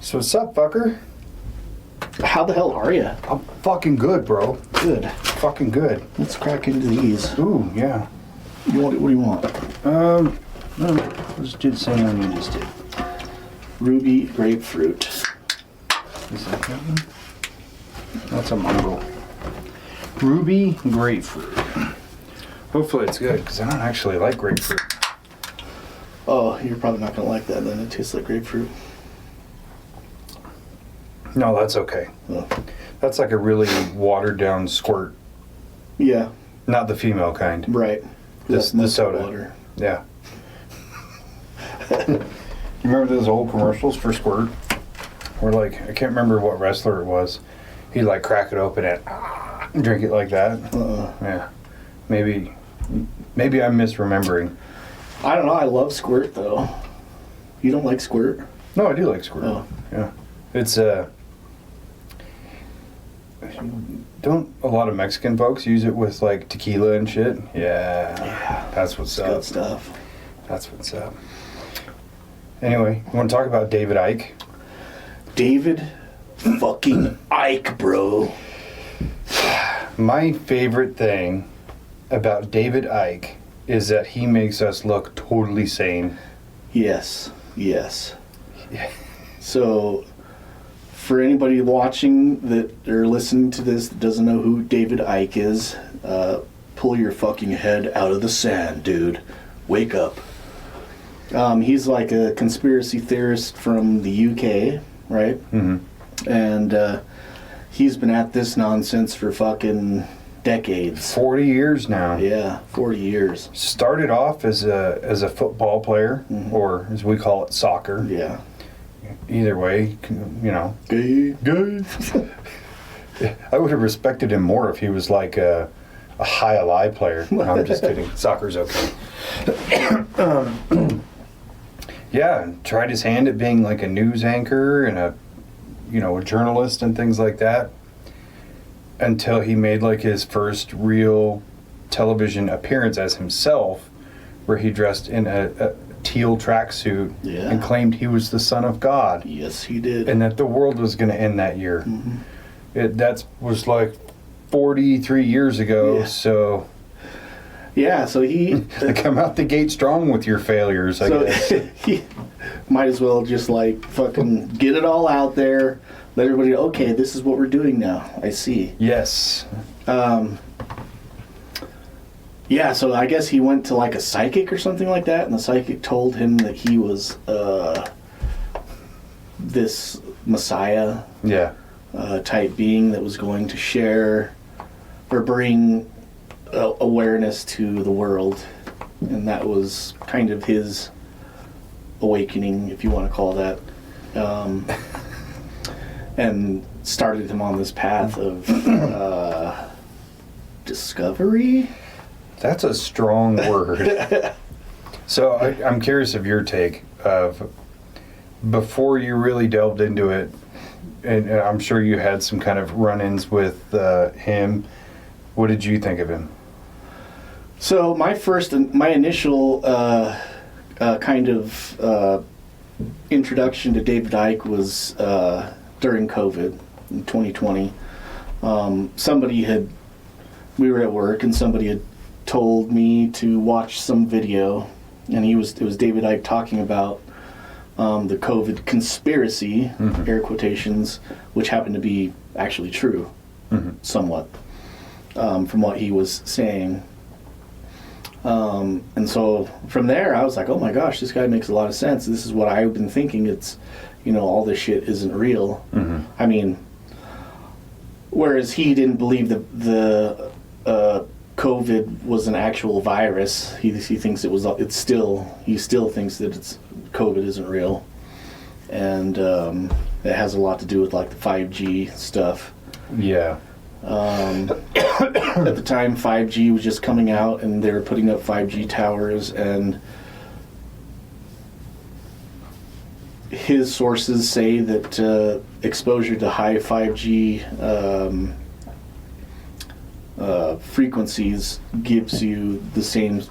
So what's up, fucker? How the hell are you? I'm fucking good, bro. Good. Fucking good. Let's crack into these. Ooh, yeah. What do you want? Let's do the same one you just did. Ruby grapefruit. Is that one? That's a mongrel. Ruby grapefruit. Hopefully it's good, because I don't actually like grapefruit. Oh, you're probably not gonna like that then. It tastes like grapefruit. No, that's okay. Oh. That's like a really watered down squirt. Yeah. Not the female kind. Right. The soda. Water. Yeah. You remember those old commercials for squirt? Where like, I can't remember what wrestler it was. He'd like crack it open and drink it like that. Yeah. Maybe I'm misremembering. I don't know. I love squirt though. You don't like squirt? No, I do like squirt. Oh. Yeah. It's don't a lot of Mexican folks use it with like tequila and shit? Yeah. That's what's up. Good stuff. That's what's up. Anyway, you want to talk about David Icke? David fucking Icke, bro. My favorite thing about David Icke is that he makes us look totally sane. Yes. Yes. Yeah. So, for anybody watching that or listening to this that doesn't know who David Icke is, pull your fucking head out of the sand, dude. Wake up. He's like a conspiracy theorist from the UK, right? Mm-hmm. And he's been at this nonsense for fucking decades. 40 years now. Yeah, 40 years. Started off as a football player, or as we call it, soccer. Yeah. Either way, you know. Gay. I would have respected him more if he was like a high alive player. No, I'm just kidding. Soccer's okay. Yeah, tried his hand at being like a news anchor and a journalist and things like that, until he made like his first real television appearance as himself, where he dressed in a teal tracksuit and claimed he was the son of God. Yes, he did. And that the world was going to end that year. Mm-hmm. That was like 43 years ago, so... Yeah, so he... come out the gate strong with your failures, I guess. He might as well just like fucking get it all out there, let everybody know, okay, this is what we're doing now. I see. Yes. Yeah, so I guess he went to like a psychic or something like that, and the psychic told him that he was this messiah type being that was going to share or bring awareness to the world, and that was kind of his awakening, if you want to call that, and started him on this path of discovery. That's a strong word. So I'm curious of your take of, before you really delved into it, and I'm sure you had some kind of run-ins with him, what did you think of him? So my initial kind of introduction to David Icke was during COVID in 2020. We were at work and somebody had told me to watch some video, and it was David Icke talking about the COVID conspiracy, air quotations, which happened to be actually true, somewhat, from what he was saying. And so from there, I was like, oh my gosh, this guy makes a lot of sense. This is what I've been thinking. It's, all this shit isn't real. I mean, whereas he didn't believe the COVID was an actual virus, he thinks he still thinks that COVID isn't real. And it has a lot to do with like the 5G stuff. Yeah. At the time, 5G was just coming out, and they were putting up 5G towers, and his sources say that exposure to high 5G frequencies gives you the same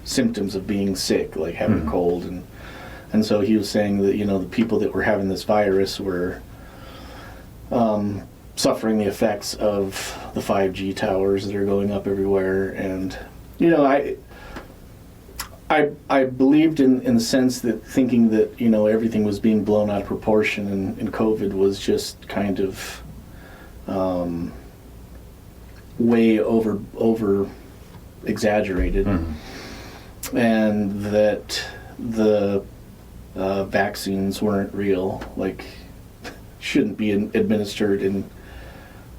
symptoms of being sick, like having a cold and And so he was saying that, the people that were having this virus were suffering the effects of the 5G towers that are going up everywhere. And, I believed in the sense that thinking that, everything was being blown out of proportion and COVID was just kind of way over exaggerated. Mm-hmm. And that the vaccines weren't real, like shouldn't be administered and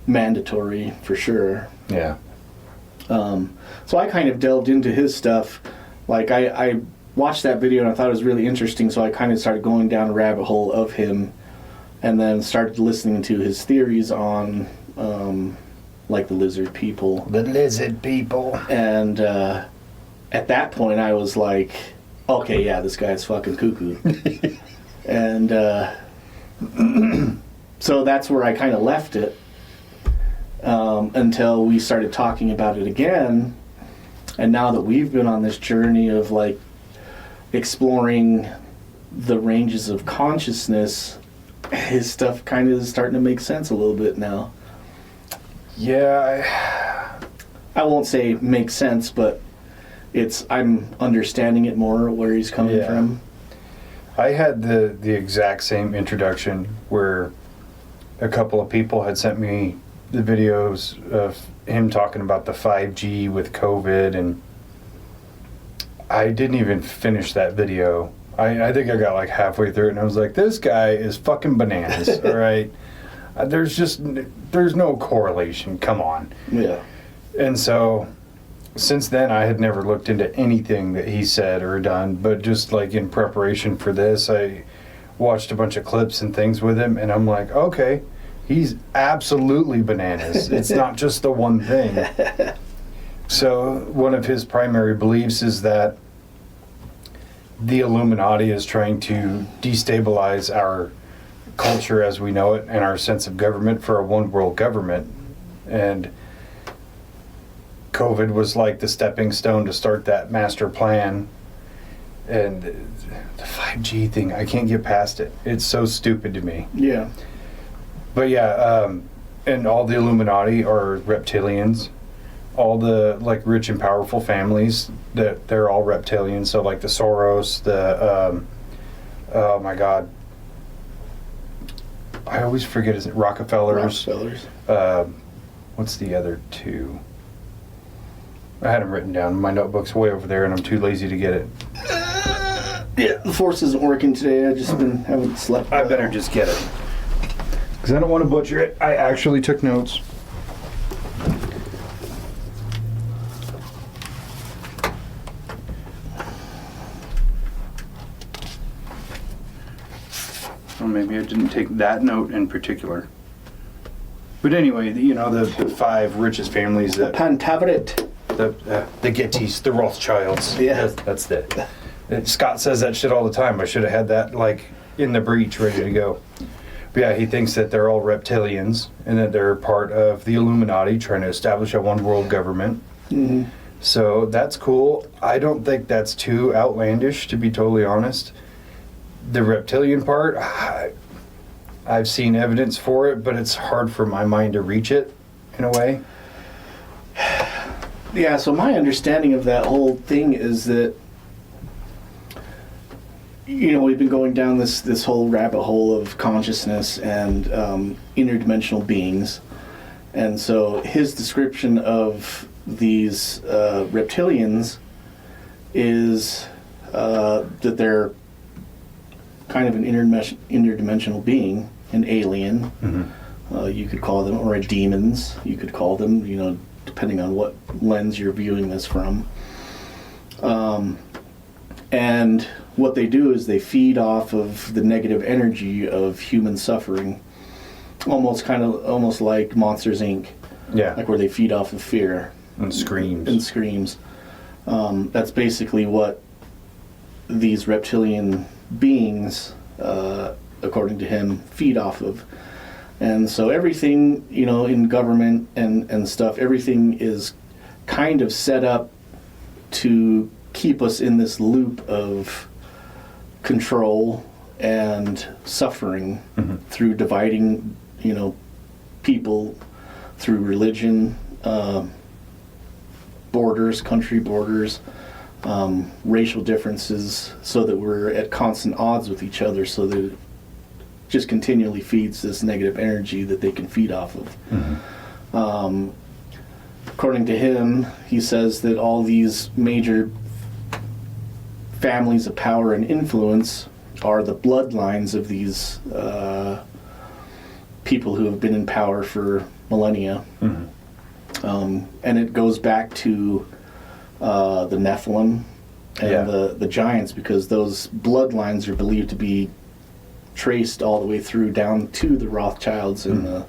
mandatory for sure. Yeah. So I kind of delved into his stuff. Like I watched that video and I thought it was really interesting, so I kind of started going down a rabbit hole of him and then started listening to his theories on like the lizard people. The lizard people. And at that point I was like, okay, yeah, this guy's fucking cuckoo. And so that's where I kind of left it until we started talking about it again. And now that we've been on this journey of like exploring the ranges of consciousness, his stuff kind of is starting to make sense a little bit now. Yeah, I won't say make sense, but I'm understanding it more where he's coming from. I had the exact same introduction where a couple of people had sent me the videos of him talking about the 5G with COVID, and I didn't even finish that video. I think I got like halfway through it and I was like, this guy is fucking bananas. All right, there's no correlation, come on. Yeah. And so since then I had never looked into anything that he said or done, but just like in preparation for this I watched a bunch of clips and things with him, and I'm like, okay, he's absolutely bananas. It's not just the one thing. So one of his primary beliefs is that the Illuminati is trying to destabilize our culture as we know it and our sense of government for a one world government. And COVID was like the stepping stone to start that master plan. And the 5G thing, I can't get past it. It's so stupid to me. Yeah. But yeah, and all the Illuminati are reptilians. All the like rich and powerful families, they're all reptilians. So like the Soros, oh my God, I always forget his Rockefellers. What's the other two? I had them written down. My notebook's way over there, and I'm too lazy to get it. Yeah, the force isn't working today. Haven't slept. I better just get it. Because I don't want to butcher it. I actually took notes. Or maybe I didn't take that note in particular. But anyway, the five richest families that... Pantaveret. The Gettys, the Rothschilds. Yeah. That's it. Scott says that shit all the time. I should have had that, like, in the breach, ready to go. But yeah, he thinks that they're all reptilians and that they're part of the Illuminati trying to establish a one-world government. Mm-hmm. So that's cool. I don't think that's too outlandish, to be totally honest. The reptilian part, I've seen evidence for it, but it's hard for my mind to reach it, in a way. Yeah, so my understanding of that whole thing is that, we've been going down this whole rabbit hole of consciousness and interdimensional beings. And so his description of these reptilians is that they're kind of an interdimensional being, an alien. Mm-hmm. You could call them, or demons. You could call them, depending on what lens you're viewing this from. And what they do is they feed off of the negative energy of human suffering, almost like Monsters Inc. Yeah, like where they feed off of fear and screams. That's basically what these reptilian beings, according to him, feed off of. And so everything, in government and stuff, everything is kind of set up to keep us in this loop of control and suffering through dividing, people through religion, borders, country borders, racial differences, so that we're at constant odds with each other, so that it just continually feeds this negative energy that they can feed off of. According to him, he says that all these major families of power and influence are the bloodlines of these people who have been in power for millennia. And it goes back to the Nephilim and the giants, because those bloodlines are believed to be traced all the way through down to the Rothschilds and the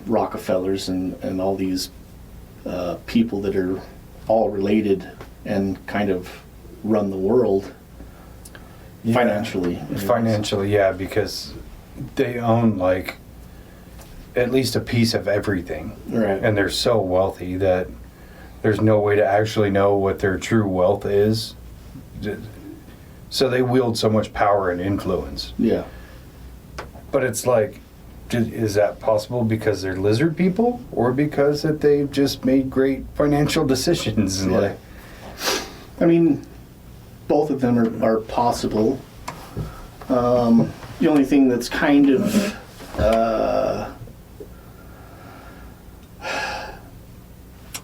Rockefellers and all these people that are all related and kind of run the world financially. Financially, yeah, because they own like at least a piece of everything. Right. And they're so wealthy that there's no way to actually know what their true wealth is. So they wield so much power and influence. Yeah. But it's like, is that possible because they're lizard people, or because that they've just made great financial decisions? Yeah. Like, I mean, both of them are possible. The only thing that's kind of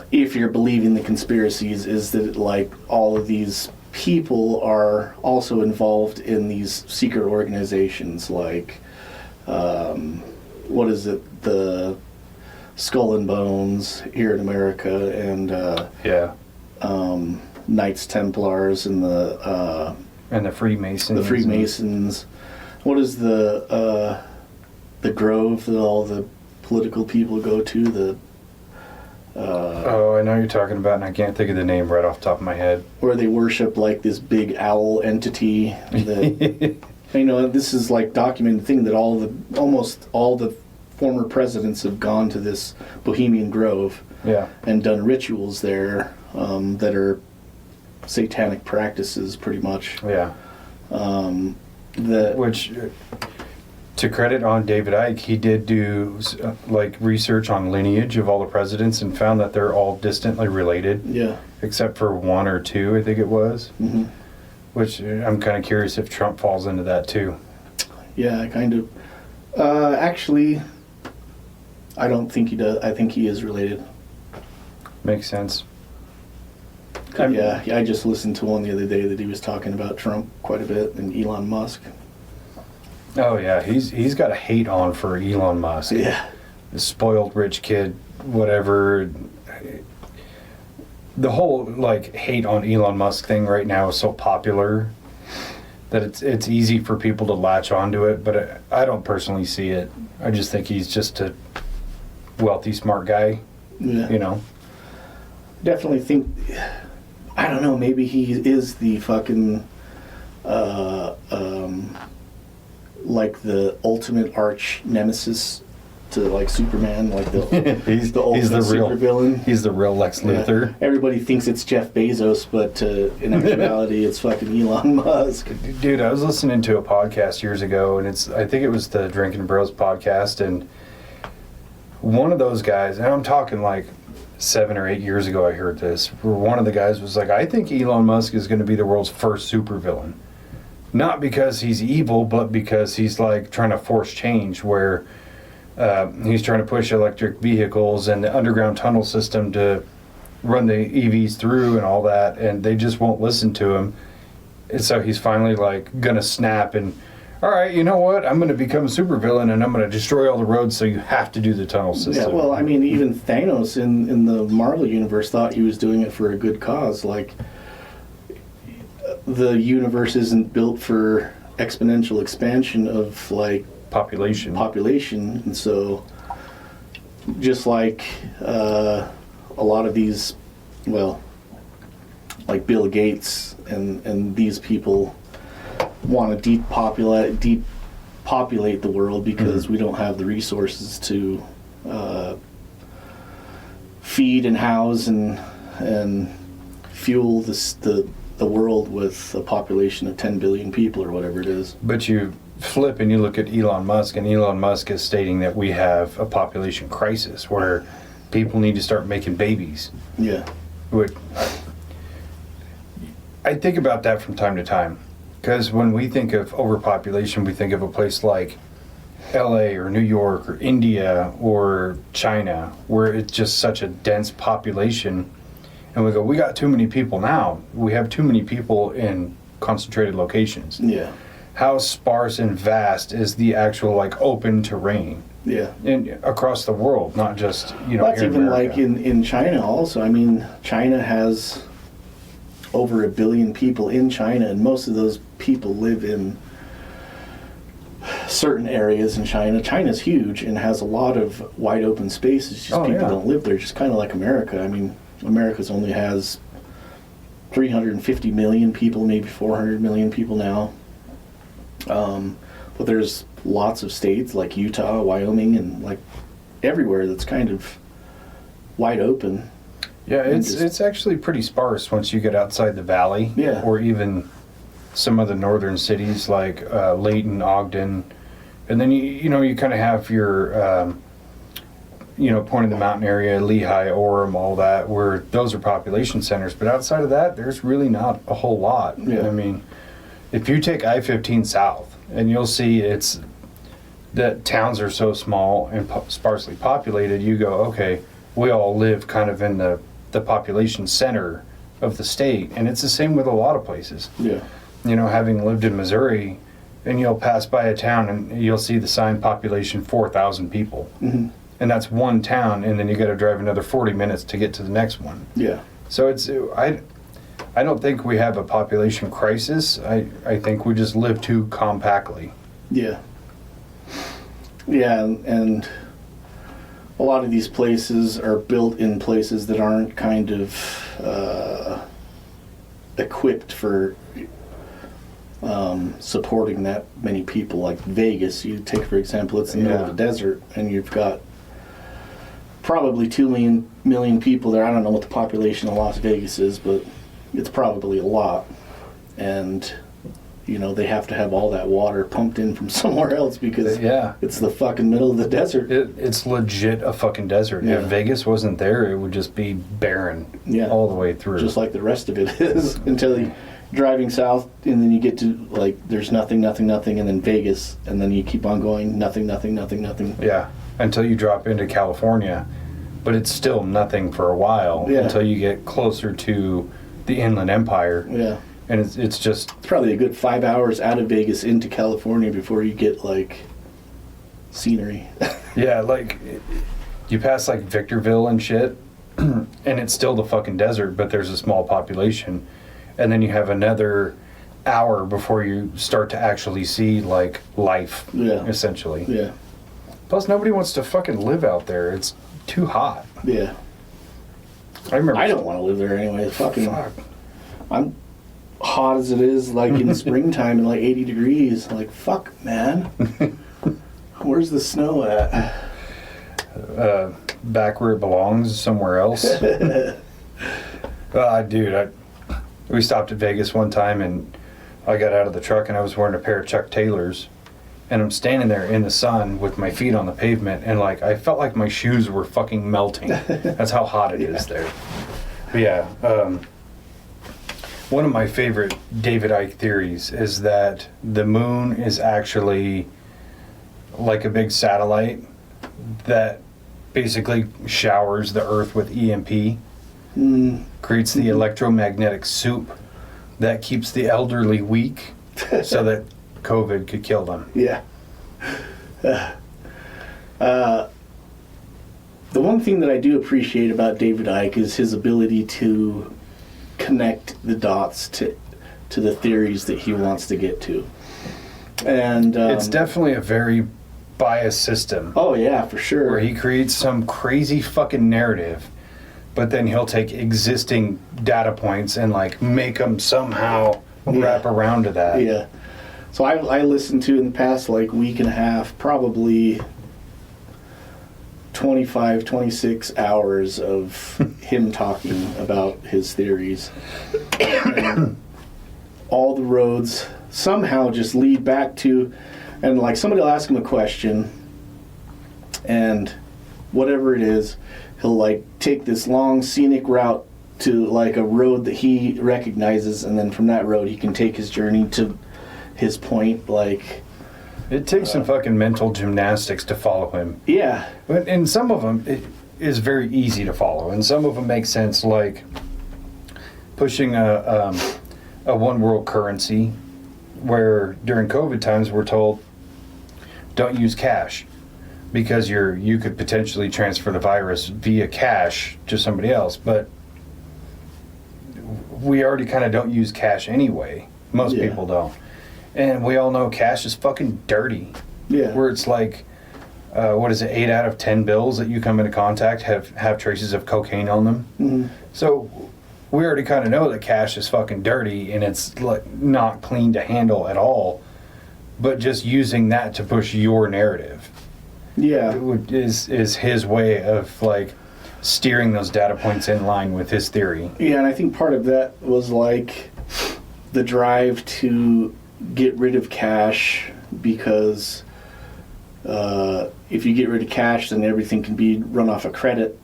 if you're believing the conspiracies, is that like all of these people are also involved in these secret organizations, like what is it, the Skull and Bones here in America, and Knights Templars and the Freemasons. The Freemasons. What is the grove that all the political people go to? I know you're talking about, and I can't think of the name right off the top of my head. Where they worship like this big owl entity. That this is like documented thing that almost all the former presidents have gone to this Bohemian Grove. Yeah. And done rituals there that are satanic practices, pretty much. Yeah. Which, to credit on David Icke, he did do research on lineage of all the presidents and found that they're all distantly related. Yeah. Except for one or two, I think it was. Mm-hmm. Which I'm kind of curious if Trump falls into that too. Yeah, kind of. Actually, I don't think he does. I think he is related. Makes sense. Yeah, I just listened to one the other day that he was talking about Trump quite a bit and Elon Musk. Oh yeah, he's got a hate on for Elon Musk. Yeah. The spoiled rich kid, whatever. The whole hate on Elon Musk thing right now is so popular that it's easy for people to latch onto it, but I don't personally see it. I just think he's just a wealthy, smart guy. Yeah. Definitely think, I don't know, maybe he is the fucking the ultimate arch nemesis to Superman, he's the ultimate supervillain. He's the real Lex Luthor. Everybody thinks it's Jeff Bezos, but in actuality it's fucking Elon Musk. Dude, I was listening to a podcast years ago, and I think it was the Drinking Bros podcast, and one of those guys, and I'm talking 7 or 8 years ago I heard this, where one of the guys was like, I think Elon Musk is going to be the world's first supervillain. Not because he's evil, but because he's trying to force change, where he's trying to push electric vehicles and the underground tunnel system to run the EVs through and all that, and they just won't listen to him. And so he's finally gonna snap and, all right, you know what? I'm gonna become a supervillain and I'm gonna destroy all the roads, so you have to do the tunnel system. Yeah, well, I mean, even Thanos in the Marvel universe thought he was doing it for a good cause. The universe isn't built for exponential expansion of population, and so just a lot of these, Bill Gates and these people want to depopulate the world because we don't have the resources to feed and house and fuel the the world with a population of 10 billion people or whatever it is. But you flip and you look at Elon Musk, and Elon Musk is stating that we have a population crisis where people need to start making babies. Yeah. I think about that from time to time, because when we think of overpopulation, we think of a place like LA or New York or India or China, where it's just such a dense population, and we go, we got too many people now. We have too many people in concentrated locations. Yeah. How sparse and vast is the actual like open terrain? Yeah. And across the world, not just, you know, That's here in even America. like in China also. I mean, China has over 1 billion people in China, and most of those people live in certain areas in China. China's huge and has a lot of wide open spaces. Just people don't live there, just kind of like America. I mean, America's only has 350 million people, maybe 400 million people now. But there's lots of states like Utah, Wyoming, and like everywhere that's kind of wide open. Yeah, it's actually pretty sparse once you get outside the valley. Yeah. Or even some of the northern cities like Layton, Ogden. And then you kind of have your Point of the Mountain area, Lehigh, Orem, all that, where those are population centers. But outside of that, there's really not a whole lot. Yeah. I mean, if you take I-15 south, and you'll see it's that towns are so small and sparsely populated, you go, okay, we all live kind of in the population center of the state. And it's the same with a lot of places. Yeah. You know, having lived in Missouri, and you'll pass by a town and you'll see the sign population 4,000 people. Mm-hmm. And that's one town, and then you got to drive another 40 minutes to get to the next one. Yeah. So I don't think we have a population crisis. I think we just live too compactly. Yeah. Yeah, and a lot of these places are built in places that aren't kind of equipped for supporting that many people. Like Vegas, you take for example, it's in the middle of the desert, and you've got probably 2 million people there. I don't know what the population of Las Vegas is, but it's probably a lot. And they have to have all that water pumped in from somewhere else because it's the fucking middle of the desert. It's legit a fucking desert. Yeah. If Vegas wasn't there, it would just be barren all the way through. Just like the rest of it is until you driving south, and then you get to like there's nothing, and then Vegas, and then you keep on going, nothing. Yeah, until you drop into California, but it's still nothing for a while until you get closer to the Inland Empire. Yeah. And it's just... It's probably a good 5 hours out of Vegas into California before you get, like, scenery. Yeah, like, you pass, like, Victorville and shit, and it's still the fucking desert, but there's a small population. And then you have another hour before you start to actually see, like, life, essentially. Yeah. Plus, nobody wants to fucking live out there. It's too hot. Yeah. I remember... I don't want to live there anyway. I'm hot as it is, like in springtime and like 80 degrees. Like, fuck, man. Where's the snow at? Back where it belongs, somewhere else. Dude, we stopped at Vegas one time, and I got out of the truck, and I was wearing a pair of Chuck Taylors, and I'm standing there in the sun with my feet on the pavement, and like I felt like my shoes were fucking melting. That's how hot it is there. But yeah. One of my favorite David Icke theories is that the moon is actually like a big satellite that basically showers the Earth with EMP, creates the electromagnetic soup that keeps the elderly weak so that COVID could kill them. Yeah. The one thing that I do appreciate about David Icke is his ability to connect the dots to the theories that he wants to get to. And it's definitely a very biased system. Oh yeah, for sure. Where he creates some crazy fucking narrative, but then he'll take existing data points and like make them somehow wrap around to that. Yeah. So I listened to in the past like week and a half probably 25, 26 hours of him talking about his theories. And all the roads somehow just lead back to, and like somebody will ask him a question, and whatever it is, he'll like take this long scenic route to like a road that he recognizes, and then from that road he can take his journey to his point. Like, it takes some fucking mental gymnastics to follow him. yeah, But in some of them, it is very easy to follow, and some of them make sense, like pushing a one world currency, where during COVID times we're told don't use cash because you could potentially transfer the virus via cash to somebody else, but we already kind of don't use cash anyway. Most Yeah. people don't, and we all know cash is fucking dirty. yeah, Where it's like, what is it, 8 out of 10 bills that you come into contact have traces of cocaine on them. Mhm. So we already kind of know that cash is fucking dirty and it's like not clean to handle at all. But just using that to push your narrative yeah. is his way of like steering those data points in line with his theory. Yeah, and I think part of that was like the drive to get rid of cash, because if you get rid of cash, then everything can be run off of credit,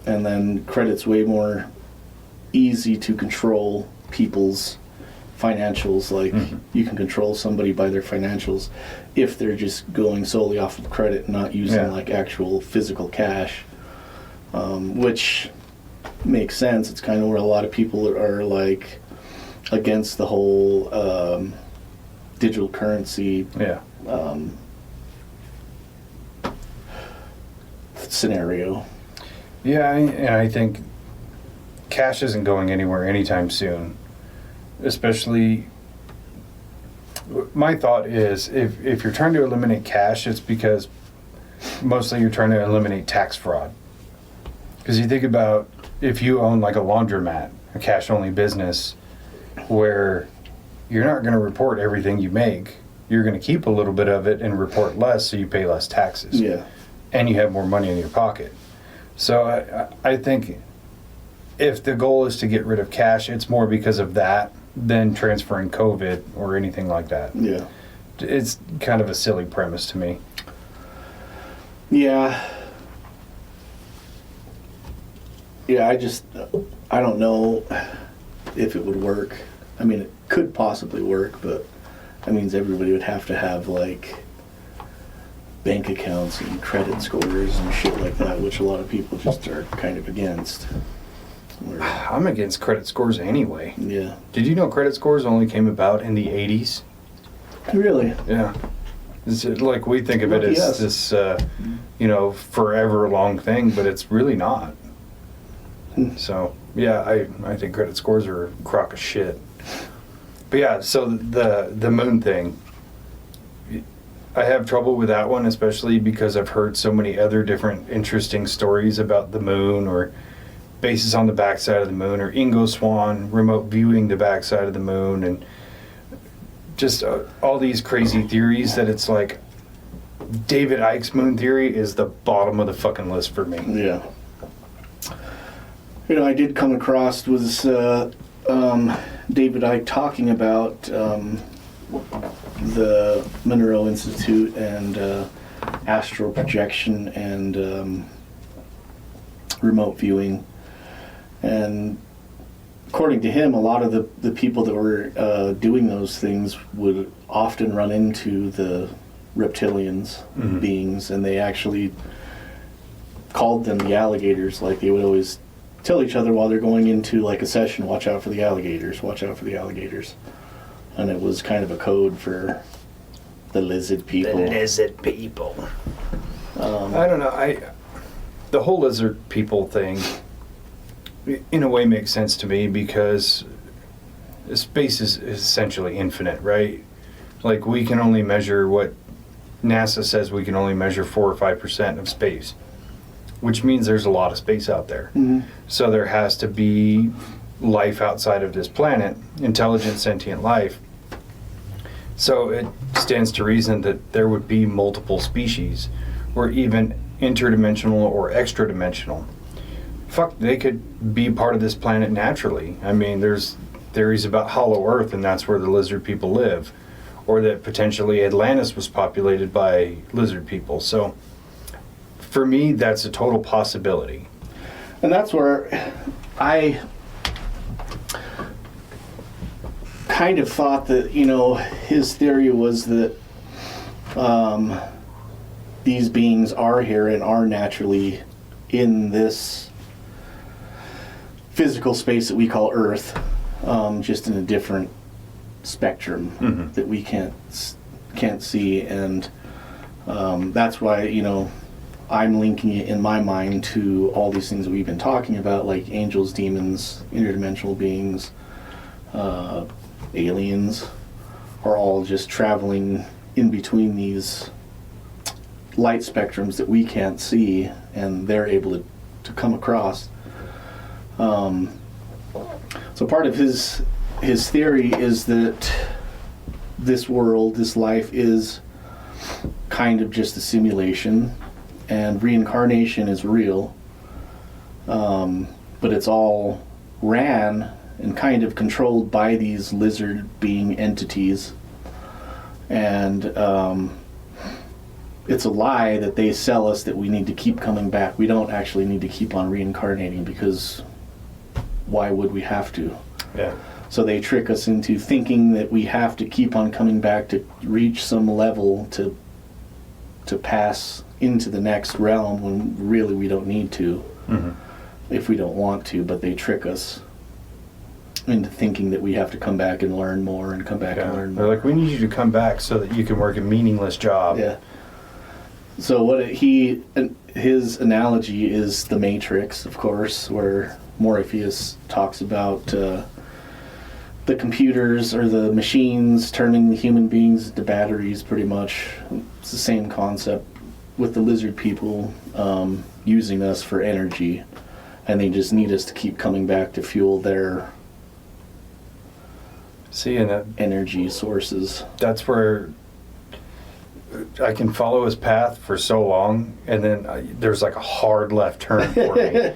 and then credit's way more easy to control people's financials. Like, you can control somebody by their financials if they're just going solely off of credit and not using like actual physical cash, which makes sense. It's kind of where a lot of people are like against the whole digital currency Yeah. scenario. Yeah, and I think cash isn't going anywhere anytime soon. Especially, my thought is if you're trying to eliminate cash, it's because mostly you're trying to eliminate tax fraud. Because you think about if you own like a laundromat, a cash-only business, where you're not going to report everything you make. You're going to keep a little bit of it and report less so you pay less taxes. Yeah. And you have more money in your pocket. So I think if the goal is to get rid of cash, it's more because of that than transferring COVID or anything like that. Yeah. It's kind of a silly premise to me. Yeah. Yeah, I don't know if it would work. I mean, it could possibly work, but that means everybody would have to have like bank accounts and credit scores and shit like that, which a lot of people just are kind of against. Where, I'm against credit scores anyway. yeah. Did you know credit scores only came about in the 80s? Really? Yeah. It's like we think of it as Yes. this, forever long thing, but it's really not. So, yeah, I think credit scores are a crock of shit. But yeah, so the moon thing, I have trouble with that one, especially because I've heard so many other different interesting stories about the moon, or bases on the backside of the moon, or Ingo Swann remote viewing the backside of the moon, and just all these crazy theories that it's like David Icke's moon theory is the bottom of the fucking list for me. Yeah. I did come across was David Icke talking about the Monroe Institute and astral projection and remote viewing. And according to him, a lot of the people that were doing those things would often run into the reptilians beings, and they actually called them the alligators. Like, they would always tell each other while they're going into like a session, watch out for the alligators, watch out for the alligators. And it was kind of a code for the lizard people. The lizard people. I don't know. The whole lizard people thing, in a way, makes sense to me because space is essentially infinite, right? Like, we can only measure what NASA says we can only measure 4 or 5% of space, which means there's a lot of space out there. Mm-hmm. So there has to be life outside of this planet, intelligent, sentient life. So it stands to reason that there would be multiple species, or even interdimensional or extra-dimensional. Fuck, they could be part of this planet naturally. I mean, there's theories about Hollow Earth, and that's where the lizard people live, or that potentially Atlantis was populated by lizard people. So for me, that's a total possibility. And that's where I kind of thought that, his theory was that these beings are here and are naturally in this physical space that we call Earth, just in a different spectrum that we can't see. And that's why, I'm linking it in my mind to all these things that we've been talking about, like angels, demons, interdimensional beings, aliens, are all just traveling in between these light spectrums that we can't see, and they're able to come across. So part of his theory is that this world, this life, is kind of just a simulation, and reincarnation is real, but it's all ran and kind of controlled by these lizard being entities. And it's a lie that they sell us that we need to keep coming back. We don't actually need to keep on reincarnating, because why would we have to? Yeah. So they trick us into thinking that we have to keep on coming back to reach some level to pass into the next realm, when really we don't need to, if we don't want to. But they trick us into thinking that we have to come back and learn more and come back and learn more. They're like, we need you to come back so that you can work a meaningless job. Yeah. So his analogy is the Matrix, of course, where Morpheus talks about the computers or the machines turning the human beings into batteries, pretty much. It's the same concept with the lizard people using us for energy, and they just need us to keep coming back to fuel their energy sources. That's where I can follow his path for so long, and then there's like a hard left turn for me.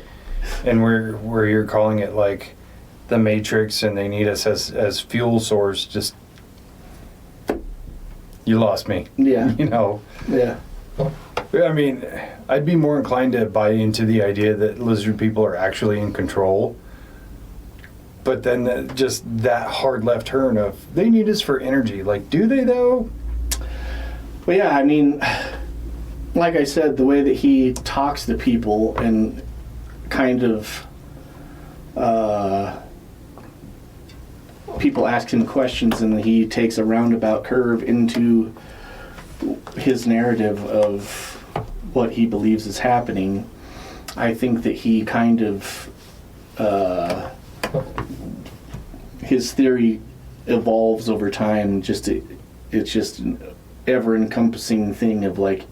And where you're calling it like the Matrix, and they need us as fuel source, just, you lost me. Yeah. Yeah. I mean, I'd be more inclined to buy into the idea that lizard people are actually in control. But then just that hard left turn of, they need us for energy. Like, do they though? Well, yeah, I mean, like I said, the way that he talks to people and kind of people ask him questions, and he takes a roundabout curve into his narrative of what he believes is happening. I think that he kind of his theory evolves over time. It's just an ever-encompassing thing of like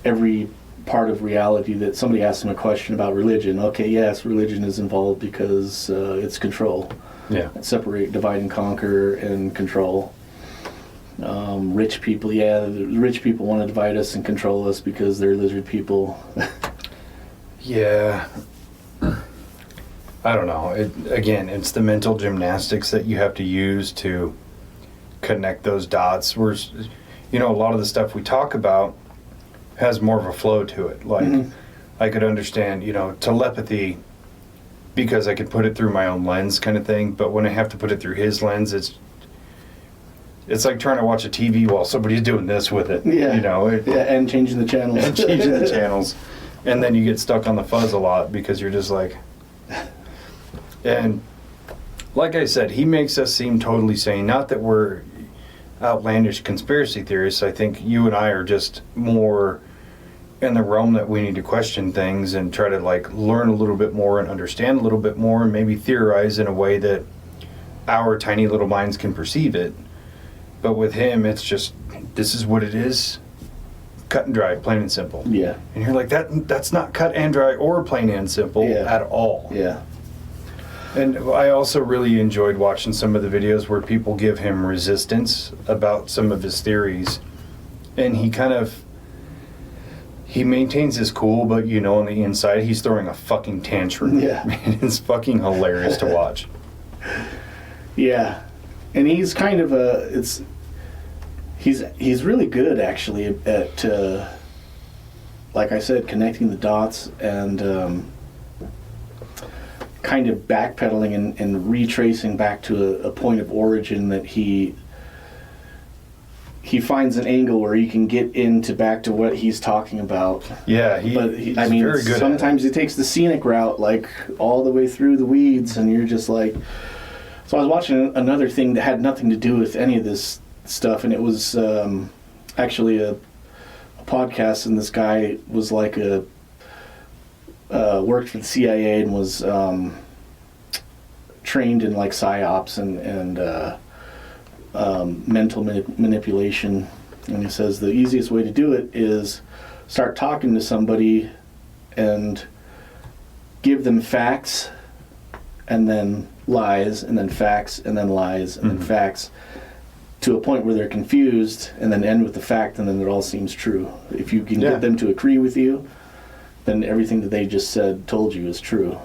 every part of reality that somebody asks him a question about religion. Okay, yes, religion is involved because it's control. Yeah. Separate, divide and conquer, and control. Rich people, the rich people want to divide us and control us because they're lizard people. Yeah. I don't know. It's the mental gymnastics that you have to use to connect those dots. Where, a lot of the stuff we talk about has more of a flow to it. Like, I could understand, telepathy, because I could put it through my own lens kind of thing. But when I have to put it through his lens, it's like trying to watch a TV while somebody's doing this with it. Yeah. And changing the channels. And changing the channels. And then you get stuck on the fuzz a lot because you're just like... And like I said, he makes us seem totally sane. Not that we're outlandish conspiracy theorists. I think you and I are just more in the realm that we need to question things and try to learn a little bit more and understand a little bit more, and maybe theorize in a way that our tiny little minds can perceive it. But with him, it's just, this is what it is, cut and dry, plain and simple. Yeah. And you're like, that's not cut and dry or plain and simple at all. Yeah. And I also really enjoyed watching some of the videos where people give him resistance about some of his theories. And he maintains his cool, but on the inside, he's throwing a fucking tantrum. Yeah. Man, it's fucking hilarious to watch. Yeah, and he's kind of he's really good actually at like I said, connecting the dots and kind of backpedaling and retracing back to a point of origin that he finds an angle where he can get into back to what he's talking about. Yeah, he's very good. Sometimes he takes the scenic route, like all the way through the weeds, and you're just like. So I was watching another thing that had nothing to do with any of this stuff, and it was actually a podcast, and this guy was like worked for the CIA and was trained in like psyops and mental manipulation. And he says the easiest way to do it is start talking to somebody and give them facts and then lies and then facts and then lies and then facts to a point where they're confused, and then end with the fact, and then it all seems true. If you can get them to agree with you, then everything that they just told you is true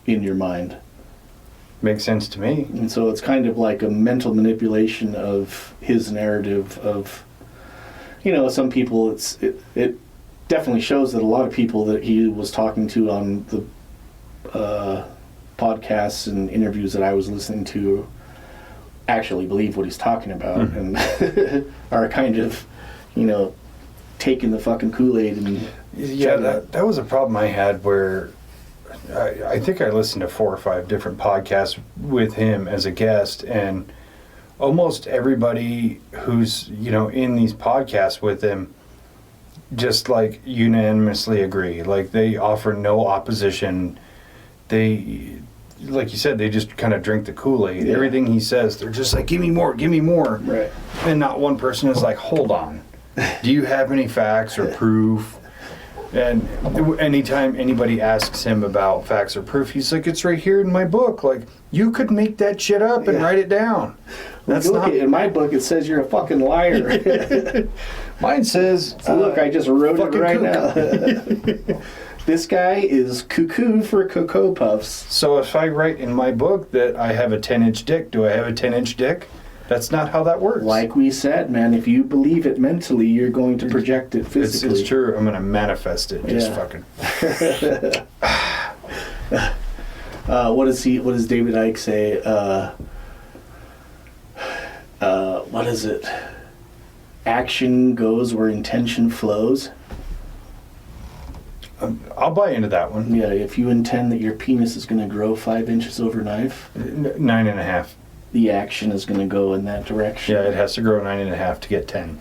in your mind. Makes sense to me. And so it's kind of like a mental manipulation of his narrative of, some people, it definitely shows that a lot of people that he was talking to on the podcasts and interviews that I was listening to actually believe what he's talking about and are kind of, taking the fucking Kool-Aid and... Yeah, that was a problem I had where I think I listened to 4 or 5 different podcasts with him as a guest, and almost everybody who's, in these podcasts with him just like unanimously agree. Like they offer no opposition. They, like you said, they just kind of drink the Kool-Aid. Yeah. Everything he says, they're just like, give me more. Right. And not one person is like, hold on. Do you have any facts or proof? And anytime anybody asks him about facts or proof, he's like, it's right here in my book. Like, you could make that shit up and write it down. That's not... In my book, it says you're a fucking liar. Mine says... So look, I just wrote it right now. This guy is cuckoo for Cocoa Puffs. So if I write in my book that I have a 10-inch dick, do I have a 10-inch dick? That's not how that works. Like we said, man, if you believe it mentally, you're going to project it physically. It's true. I'm going to manifest it. Just fucking... What does David Icke say? What is it? Action goes where intention flows. I'll buy into that one. Yeah, if you intend that your penis is going to grow 5 inches overnight, 9.5. The action is going to go in that direction. Yeah, it has to grow 9.5 to get 10.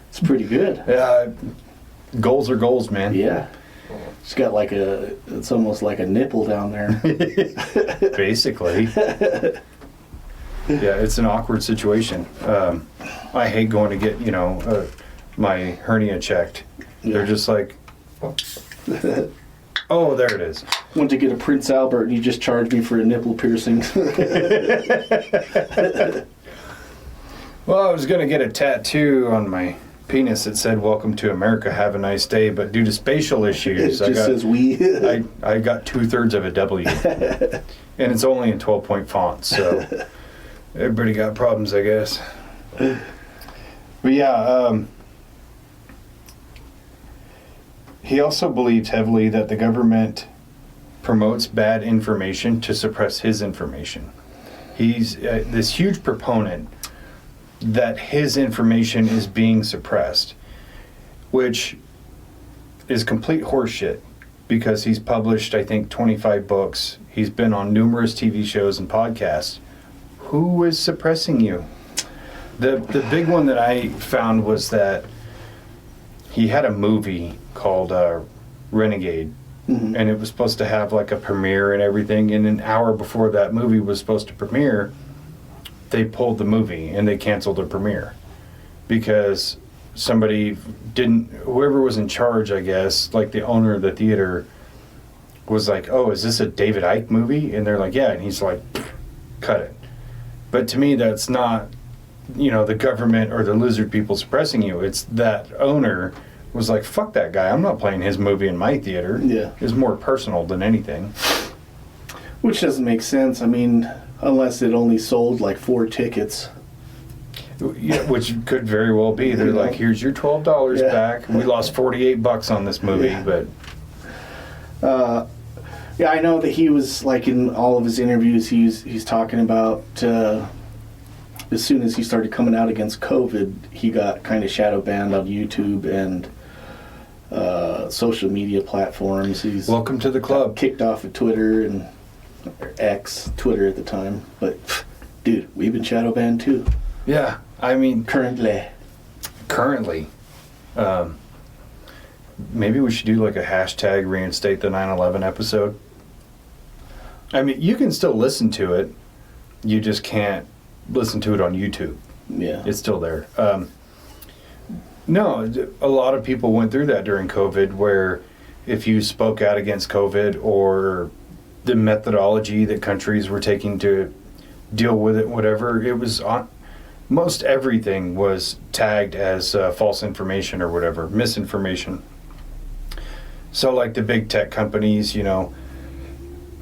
It's pretty good. Goals are goals, man. Yeah. It's got it's almost like a nipple down there. Basically. Yeah, it's an awkward situation. I hate going to get, my hernia checked. Yeah. They're just like, oh, there it is. Went to get a Prince Albert and you just charged me for a nipple piercing. Well, I was going to get a tattoo on my penis that said, welcome to America, have a nice day, but due to spatial issues, says we. I got 2/3 of a W. And it's only in 12-point font, so everybody got problems, I guess. But yeah, he also believes heavily that the government promotes bad information to suppress his information. He's this huge proponent that his information is being suppressed, which is complete horseshit because he's published, I think, 25 books. He's been on numerous TV shows and podcasts. Who is suppressing you? The big one that I found was that he had a movie called Renegade, and it was supposed to have like a premiere and everything, and an hour before that movie was supposed to premiere, they pulled the movie and they canceled the premiere because whoever was in charge, I guess, like the owner of the theater was like, oh, is this a David Icke movie? And they're like, yeah, and he's like, cut it. But to me, that's not, the government or the lizard people suppressing you. It's that owner was like, fuck that guy, I'm not playing his movie in my theater. Yeah. It's more personal than anything. Which doesn't make sense. I mean, unless it only sold like 4 tickets. Yeah, which could very well be. They're like, here's your $12 back. We lost $48 on this movie, but yeah, I know that he was like in all of his interviews. He's talking about as soon as he started coming out against COVID, he got kind of shadow banned on YouTube and social media platforms. He's welcome to the club. Kicked off of Twitter and X, Twitter at the time. But dude, we've been shadow banned too. Yeah, I mean currently. Maybe we should do like a hashtag reinstate the 9/11 episode. I mean, you can still listen to it. You just can't listen to it on YouTube. Yeah. It's still there. No, a lot of people went through that during COVID, where if you spoke out against COVID or the methodology that countries were taking to deal with it, whatever, it was on. Most everything was tagged as false information or whatever, misinformation. So like the big tech companies, you know,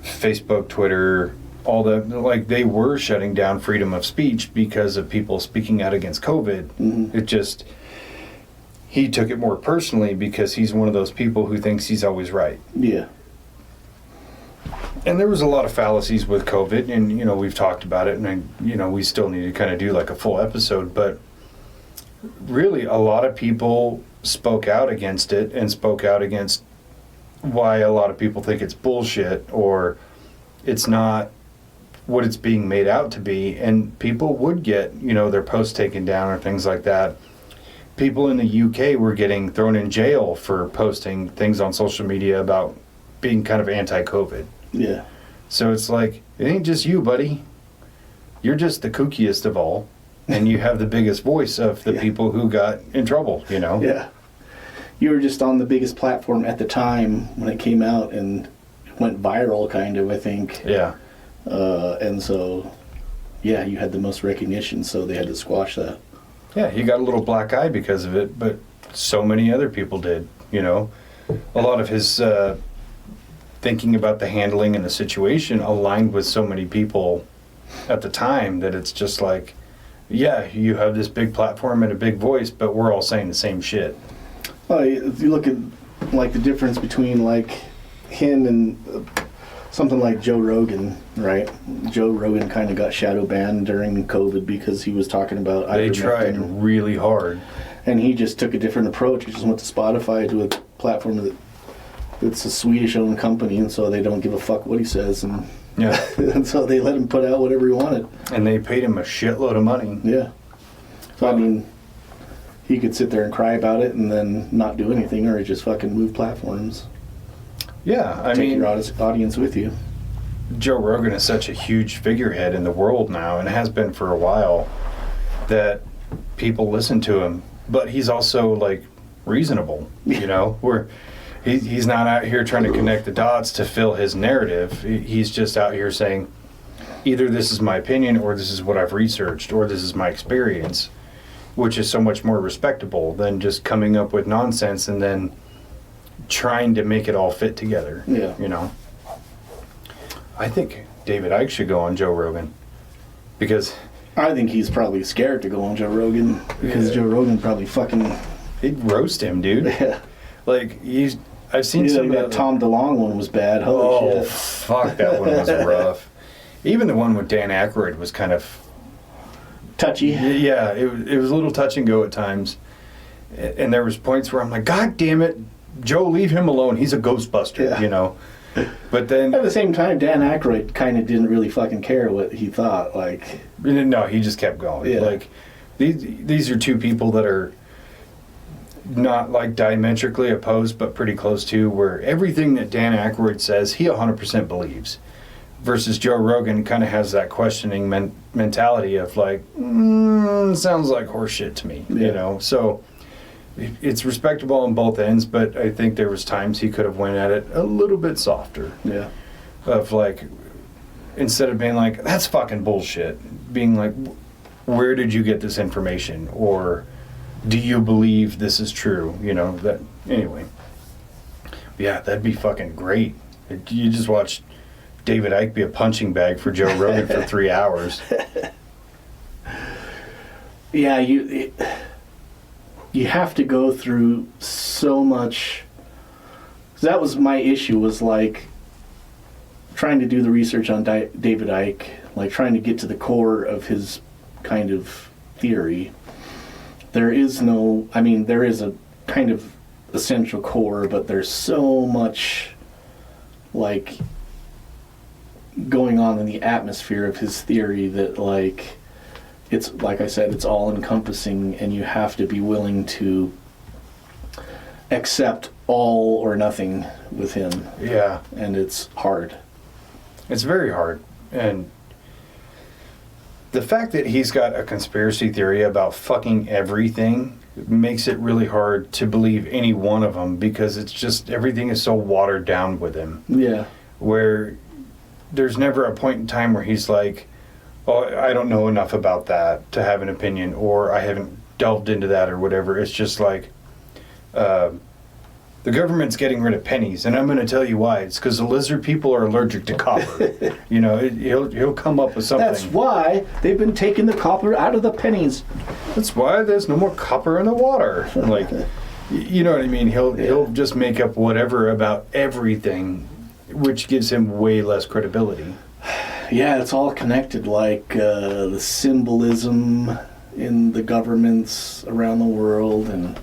Facebook, Twitter, all that, like they were shutting down freedom of speech because of people speaking out against COVID. Mm-hmm. It just, he took it more personally because he's one of those people who thinks he's always right. Yeah. And there was a lot of fallacies with COVID, and, you know, we've talked about it, and, you know, we still need to kind of do like a full episode, but really a lot of people spoke out against it and spoke out against why a lot of people think it's bullshit or it's not what it's being made out to be, and people would get, you know, their posts taken down or things like that. People in the UK were getting thrown in jail for posting things on social media about being kind of anti-COVID. Yeah. So it's like, it ain't just you, buddy. You're just the kookiest of all, and you have the biggest voice of the people who got in trouble, you know? Yeah. You were just on the biggest platform at the time when it came out and went viral, kind of, I think. Yeah. And so, yeah, you had the most recognition, so they had to squash that. Yeah, he got a little black eye because of it, but so many other people did, you know? A lot of his thinking about the handling and the situation aligned with so many people at the time that it's just like, yeah, you have this big platform and a big voice, but we're all saying the same shit. Well, if you look at like the difference between like him and something like Joe Rogan, right? Joe Rogan kind of got shadow banned during COVID because he was talking about they tried really hard, and he just took a different approach. He just went to Spotify, to a platform that it's a Swedish-owned company, and so they don't give a fuck what he says, and yeah, and so they let him put out whatever he wanted. And they paid him a shitload of money. Yeah. So I mean, he could sit there and cry about it and then not do anything, or just fucking move platforms. Yeah, I Take mean, your audience with you. Joe Rogan is such a huge figurehead in the world now, and has been for a while, that people listen to him. But he's also like reasonable, you know, where he's not out here trying to connect the dots to fill his narrative. He's just out here saying, either this is my opinion, or this is what I've researched, or this is my experience, which is so much more respectable than just coming up with nonsense and then trying to make it all fit together. Yeah. You know? I think David Icke should go on Joe Rogan, because I think he's probably scared to go on Joe Rogan, because Joe Rogan probably fucking... he'd roast him, dude. Yeah. Like, I've seen some of that Tom DeLonge one was bad. Holy shit. Fuck, that one was rough. Even the one with Dan Aykroyd was kind of touchy. Yeah, it was a little touch and go at times. And there was points where I'm like, God damn it, Joe, leave him alone. He's a Ghostbuster, you know. But then at the same time, Dan Aykroyd kind of didn't really fucking care what he thought. Like, no, he just kept going. Yeah. Like, these are two people that are not like diametrically opposed, but pretty close to, where everything that Dan Aykroyd says, he 100% believes. Versus Joe Rogan kind of has that questioning mentality of like, sounds like horseshit to me, you know. So it's respectable on both ends, but I think there was times he could have went at it a little bit softer. Yeah. Of like, instead of being like, that's fucking bullshit, being like, where did you get this information? Or do you believe this is true? You know, that, anyway. Yeah, that'd be fucking great. You just watch David Icke be a punching bag for Joe Rogan for 3 hours. Yeah, you have to go through so much. So that was my issue, was like trying to do the research on David Icke, like trying to get to the core of his kind of theory. There is no, I mean, there is a kind of essential core, but there's so much like going on in the atmosphere of his theory that, like, it's, like I said, it's all encompassing, and you have to be willing to accept all or nothing with him. Yeah. And it's hard. It's very hard. And the fact that he's got a conspiracy theory about fucking everything makes it really hard to believe any one of them, because it's just, everything is so watered down with him. Yeah. Where there's never a point in time where he's like, oh, I don't know enough about that to have an opinion, or I haven't delved into that, or whatever. It's just like, the government's getting rid of pennies, and I'm going to tell you why. It's because the lizard people are allergic to copper. You know, he'll come up with something. That's why they've been taking the copper out of the pennies. That's why there's no more copper in the water. Like, you know what I mean? He'll just make up whatever about everything, which gives him way less credibility. Yeah, it's all connected, like the symbolism in the governments around the world, and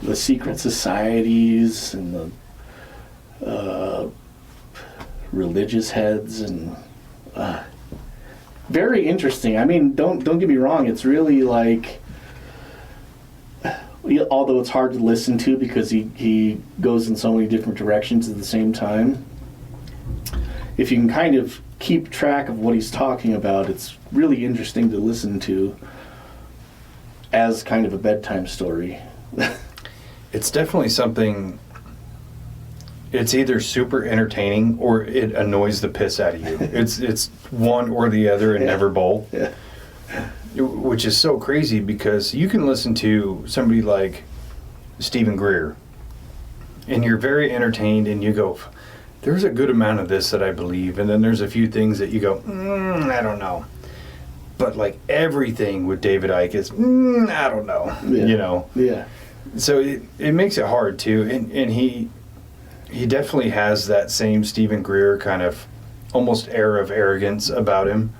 the secret societies, and the religious heads, and very interesting. I mean, don't get me wrong, it's really like, although it's hard to listen to because he goes in so many different directions at the same time, if you can kind of keep track of what he's talking about, it's really interesting to listen to as kind of a bedtime story. It's definitely something, it's either super entertaining or it annoys the piss out of you. It's one or the other, and never both. Yeah. Which is so crazy, because you can listen to somebody like Stephen Greer and you're very entertained, and you go, there's a good amount of this that I believe, and then there's a few things that you go, I don't know. But like everything with David Icke is, I don't know. Yeah. You know? Yeah. So it makes it hard too, and he definitely has that same Stephen Greer kind of almost air of arrogance about him,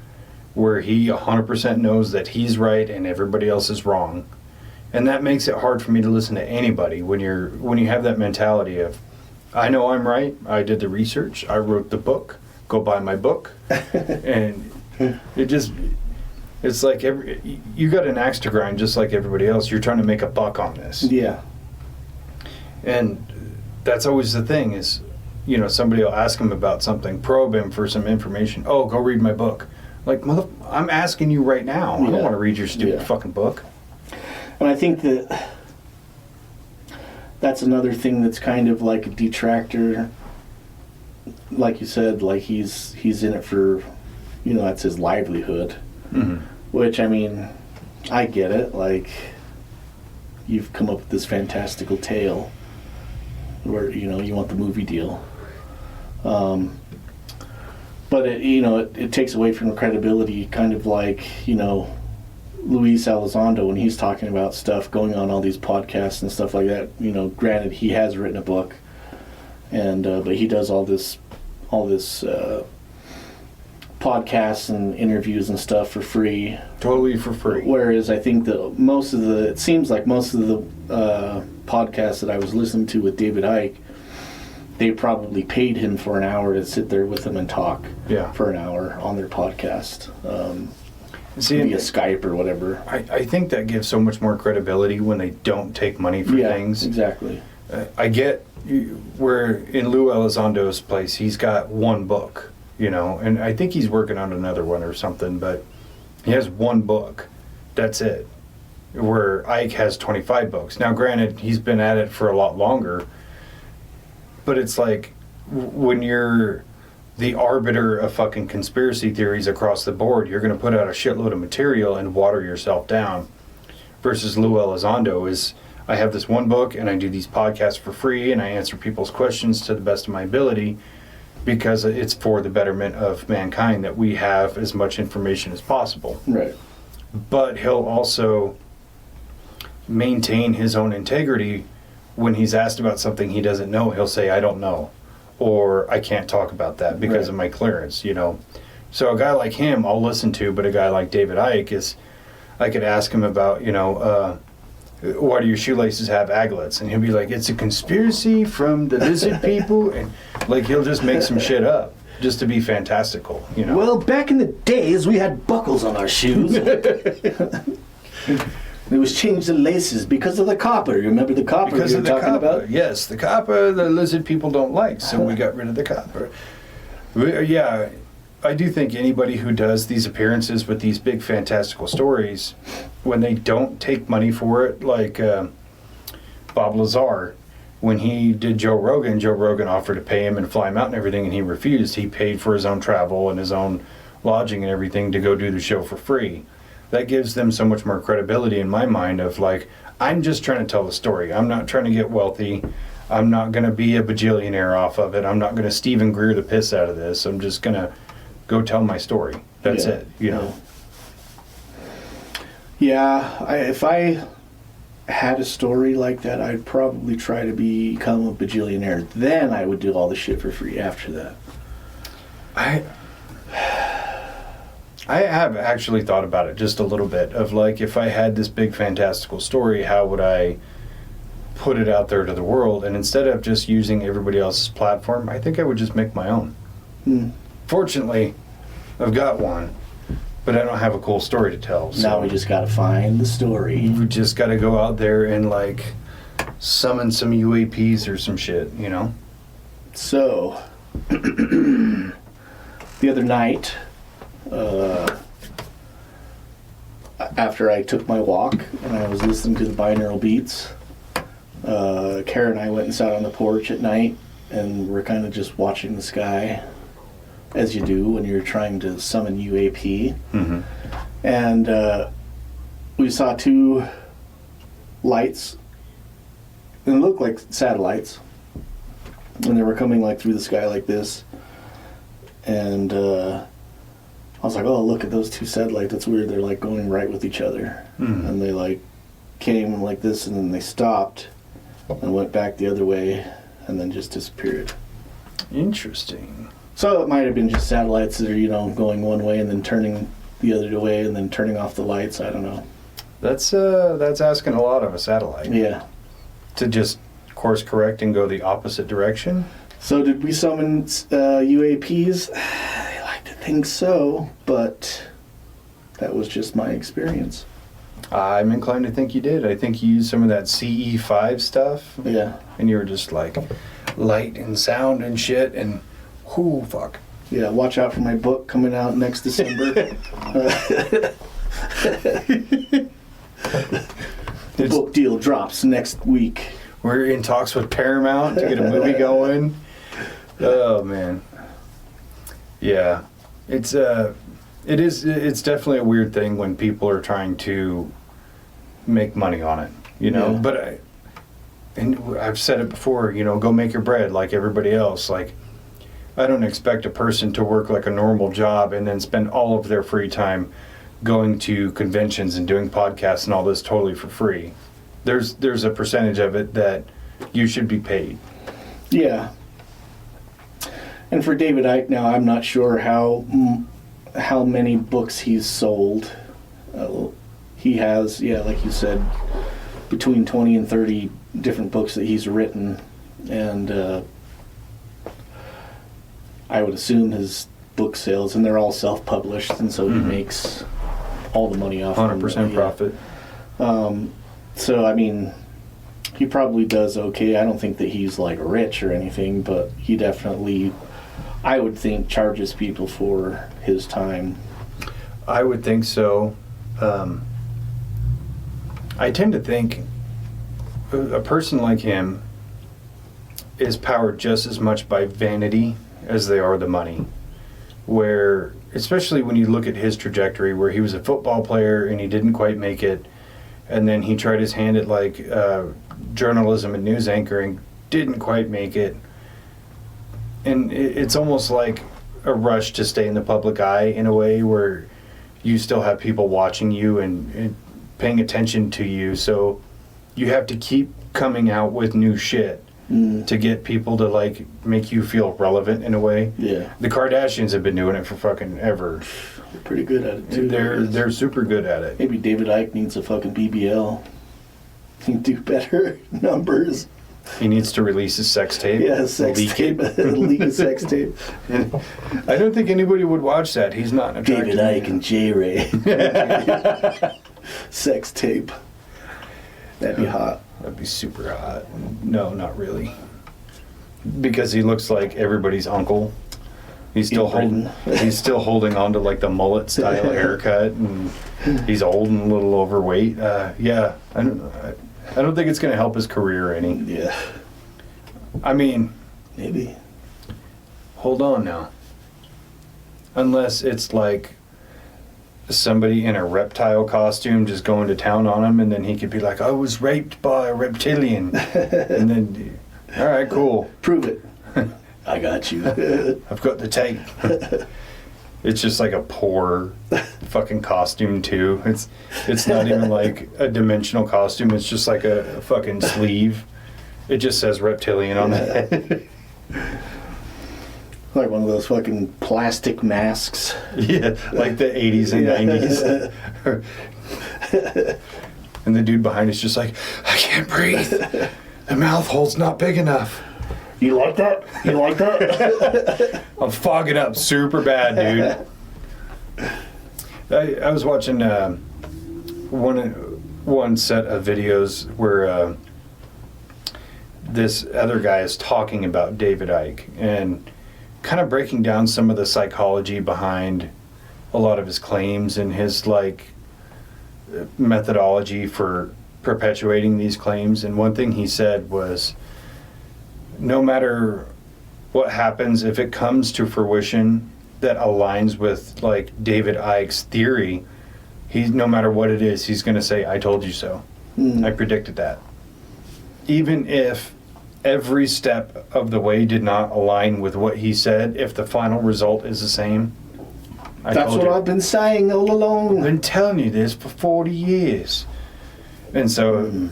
where he 100% knows that he's right and everybody else is wrong, and that makes it hard for me to listen to anybody when you have that mentality of, I know I'm right, I did the research, I wrote the book, go buy my book, and it's like you got an axe to grind just like everybody else. You're trying to make a buck on this. Yeah. And that's always the thing is, you know, somebody will ask him about something, probe him for some information. Oh, go read my book. Like, I'm asking you right now. I don't want to read your stupid fucking book. And I think that's another thing that's kind of like a detractor. Like you said, like he's in it for, you know, that's his livelihood. Mm-hmm. Which, I mean, I get it. Like, you've come up with this fantastical tale where, you know, you want the movie deal. But, it takes away from the credibility, kind of like, you know, Luis Elizondo, when he's talking about stuff going on all these podcasts and stuff like that. You know, granted, he has written a book, and but he does all this podcasts and interviews and stuff for free. Totally for free. Whereas I think that it seems like most of the podcasts that I was listening to with David Icke, they probably paid him for an hour to sit there with him and talk for an hour on their podcast. Via Skype or whatever. I think that gives so much more credibility when they don't take money for things. Exactly. I get where in Lou Elizondo's place, he's got one book, you know, and I think he's working on another one or something, but he has one book. That's it. Where Ike has 25 books. Now, granted, he's been at it for a lot longer, but it's like when you're the arbiter of fucking conspiracy theories across the board, you're going to put out a shitload of material and water yourself down. Versus Lou Elizondo is, I have this one book and I do these podcasts for free and I answer people's questions to the best of my ability. because it's for the betterment of mankind that we have as much information as possible. Right. But he'll also maintain his own integrity. When he's asked about something he doesn't know, he'll say, I don't know, or I can't talk about that because of my clearance, you know. So a guy like him I'll listen to, but a guy like David Icke I could ask him about, you know, why do your shoelaces have aglets? And he'll be like, it's a conspiracy from the lizard people, and like he'll just make some shit up just to be fantastical, you know. Well, back in the days, we had buckles on our shoes. It was changed the laces because of the copper. You remember the copper Because you of were the talking copper. about? Yes, the copper the lizard people don't like, so we got rid of the copper. Yeah, I do think anybody who does these appearances with these big fantastical stories, when they don't take money for it, like Bob Lazar, when he did Joe Rogan offered to pay him and fly him out and everything, and he refused. He paid for his own travel and his own lodging and everything to go do the show for free. That gives them so much more credibility in my mind of like, I'm just trying to tell the story. I'm not trying to get wealthy. I'm not going to be a bajillionaire off of it. I'm not going to Stephen Greer the piss out of this. I'm just going to go tell my story. That's it, you know. Yeah, if I had a story like that, I'd probably try to become a bajillionaire. Then I would do all the shit for free after that. I have actually thought about it just a little bit of like, if I had this big fantastical story, how would I put it out there to the world? And instead of just using everybody else's platform, I think I would just make my own. Fortunately, I've got one, but I don't have a cool story to tell. So Now we just gotta find the story. we just got to go out there and like summon some UAPs or some shit, you know? So, the other night, after I took my walk and I was listening to the binaural beats, Kara and I went and sat on the porch at night and we're kind of just watching the sky, as you do when you're trying to summon UAP. Mm-hmm. And we saw two lights, and it looked like satellites, and they were coming like through the sky like this. And I was like, oh, look at those two satellites. That's weird. They're like going right with each other. Mm-hmm. And they like came like this, and then they stopped and went back the other way and then just disappeared. Interesting. So it might have been just satellites that are, you know, going one way and then turning the other way and then turning off the lights. I don't know. That's asking a lot of a satellite. Yeah. To just course correct and go the opposite direction. So did we summon UAPs? I like to think so, but that was just my experience. I'm inclined to think you did. I think you used some of that CE5 stuff. Yeah. And you were just like light and sound and shit and whoo, fuck. Yeah, watch out for my book coming out next December. The book deal drops next week. We're in talks with Paramount to get a movie going. Oh man. Yeah. It's definitely a weird thing when people are trying to make money on it, you know. Yeah. But I've said it before, you know, go make your bread like everybody else. Like, I don't expect a person to work like a normal job and then spend all of their free time going to conventions and doing podcasts and all this totally for free. There's a percentage of it that you should be paid. Yeah. And for David Icke now, I'm not sure how many books he's sold. He has, yeah, like you said, between 20 and 30 different books that he's written. And I would assume his book sales, and they're all self-published, and so he makes all the money off 100% profit. So, I mean, he probably does okay. I don't think that he's, like, rich or anything, but he definitely, I would think, charges people for his time. I would think so. I tend to think a person like him is powered just as much by vanity as they are the money. Where, especially when you look at his trajectory, where he was a football player and he didn't quite make it, and then he tried his hand at like journalism and news anchoring, didn't quite make it, and it's almost like a rush to stay in the public eye in a way where you still have people watching you and paying attention to you, so you have to keep coming out with new shit to get people to like make you feel relevant in a way. Yeah. The Kardashians have been doing it for fucking ever. They're pretty good at it too. They're super good at it. Maybe David Icke needs a fucking BBL. He'd do better numbers. He needs to release his sex tape. Yeah, sex tape. Leak a sex tape. And I don't think anybody would watch that. He's not an attractive David Icke man. and J-Ray. Sex tape. That'd be hot. That'd be super hot. No, not really. Because he looks like everybody's uncle. He's still holding on to like the mullet style haircut, and he's old and a little overweight. Yeah, I don't think it's going to help his career any. Yeah. I mean, Maybe. hold on now. Unless it's like somebody in a reptile costume just going to town on him, and then he could be like, I was raped by a reptilian. And then, all right, cool. Prove it. I got you. I've got the tape. It's just like a poor fucking costume too. It's not even like a dimensional costume. It's just like a fucking sleeve. It just says reptilian on it. Like one of those fucking plastic masks. Yeah, like the 80s and 90s. And the dude behind is just like, I can't breathe. The mouth hole's not big enough. You like that? You like that? I'm fogging up super bad, dude. I was watching one set of videos where this other guy is talking about David Icke and kind of breaking down some of the psychology behind a lot of his claims and his like methodology for perpetuating these claims. And one thing he said was, no matter what happens, if it comes to fruition that aligns with like David Icke's theory, no matter what it is, he's going to say, I told you so. I predicted that. Even if every step of the way did not align with what he said, if the final result is the same, That's what I've been saying all along. I've been telling you this for 40 years. And so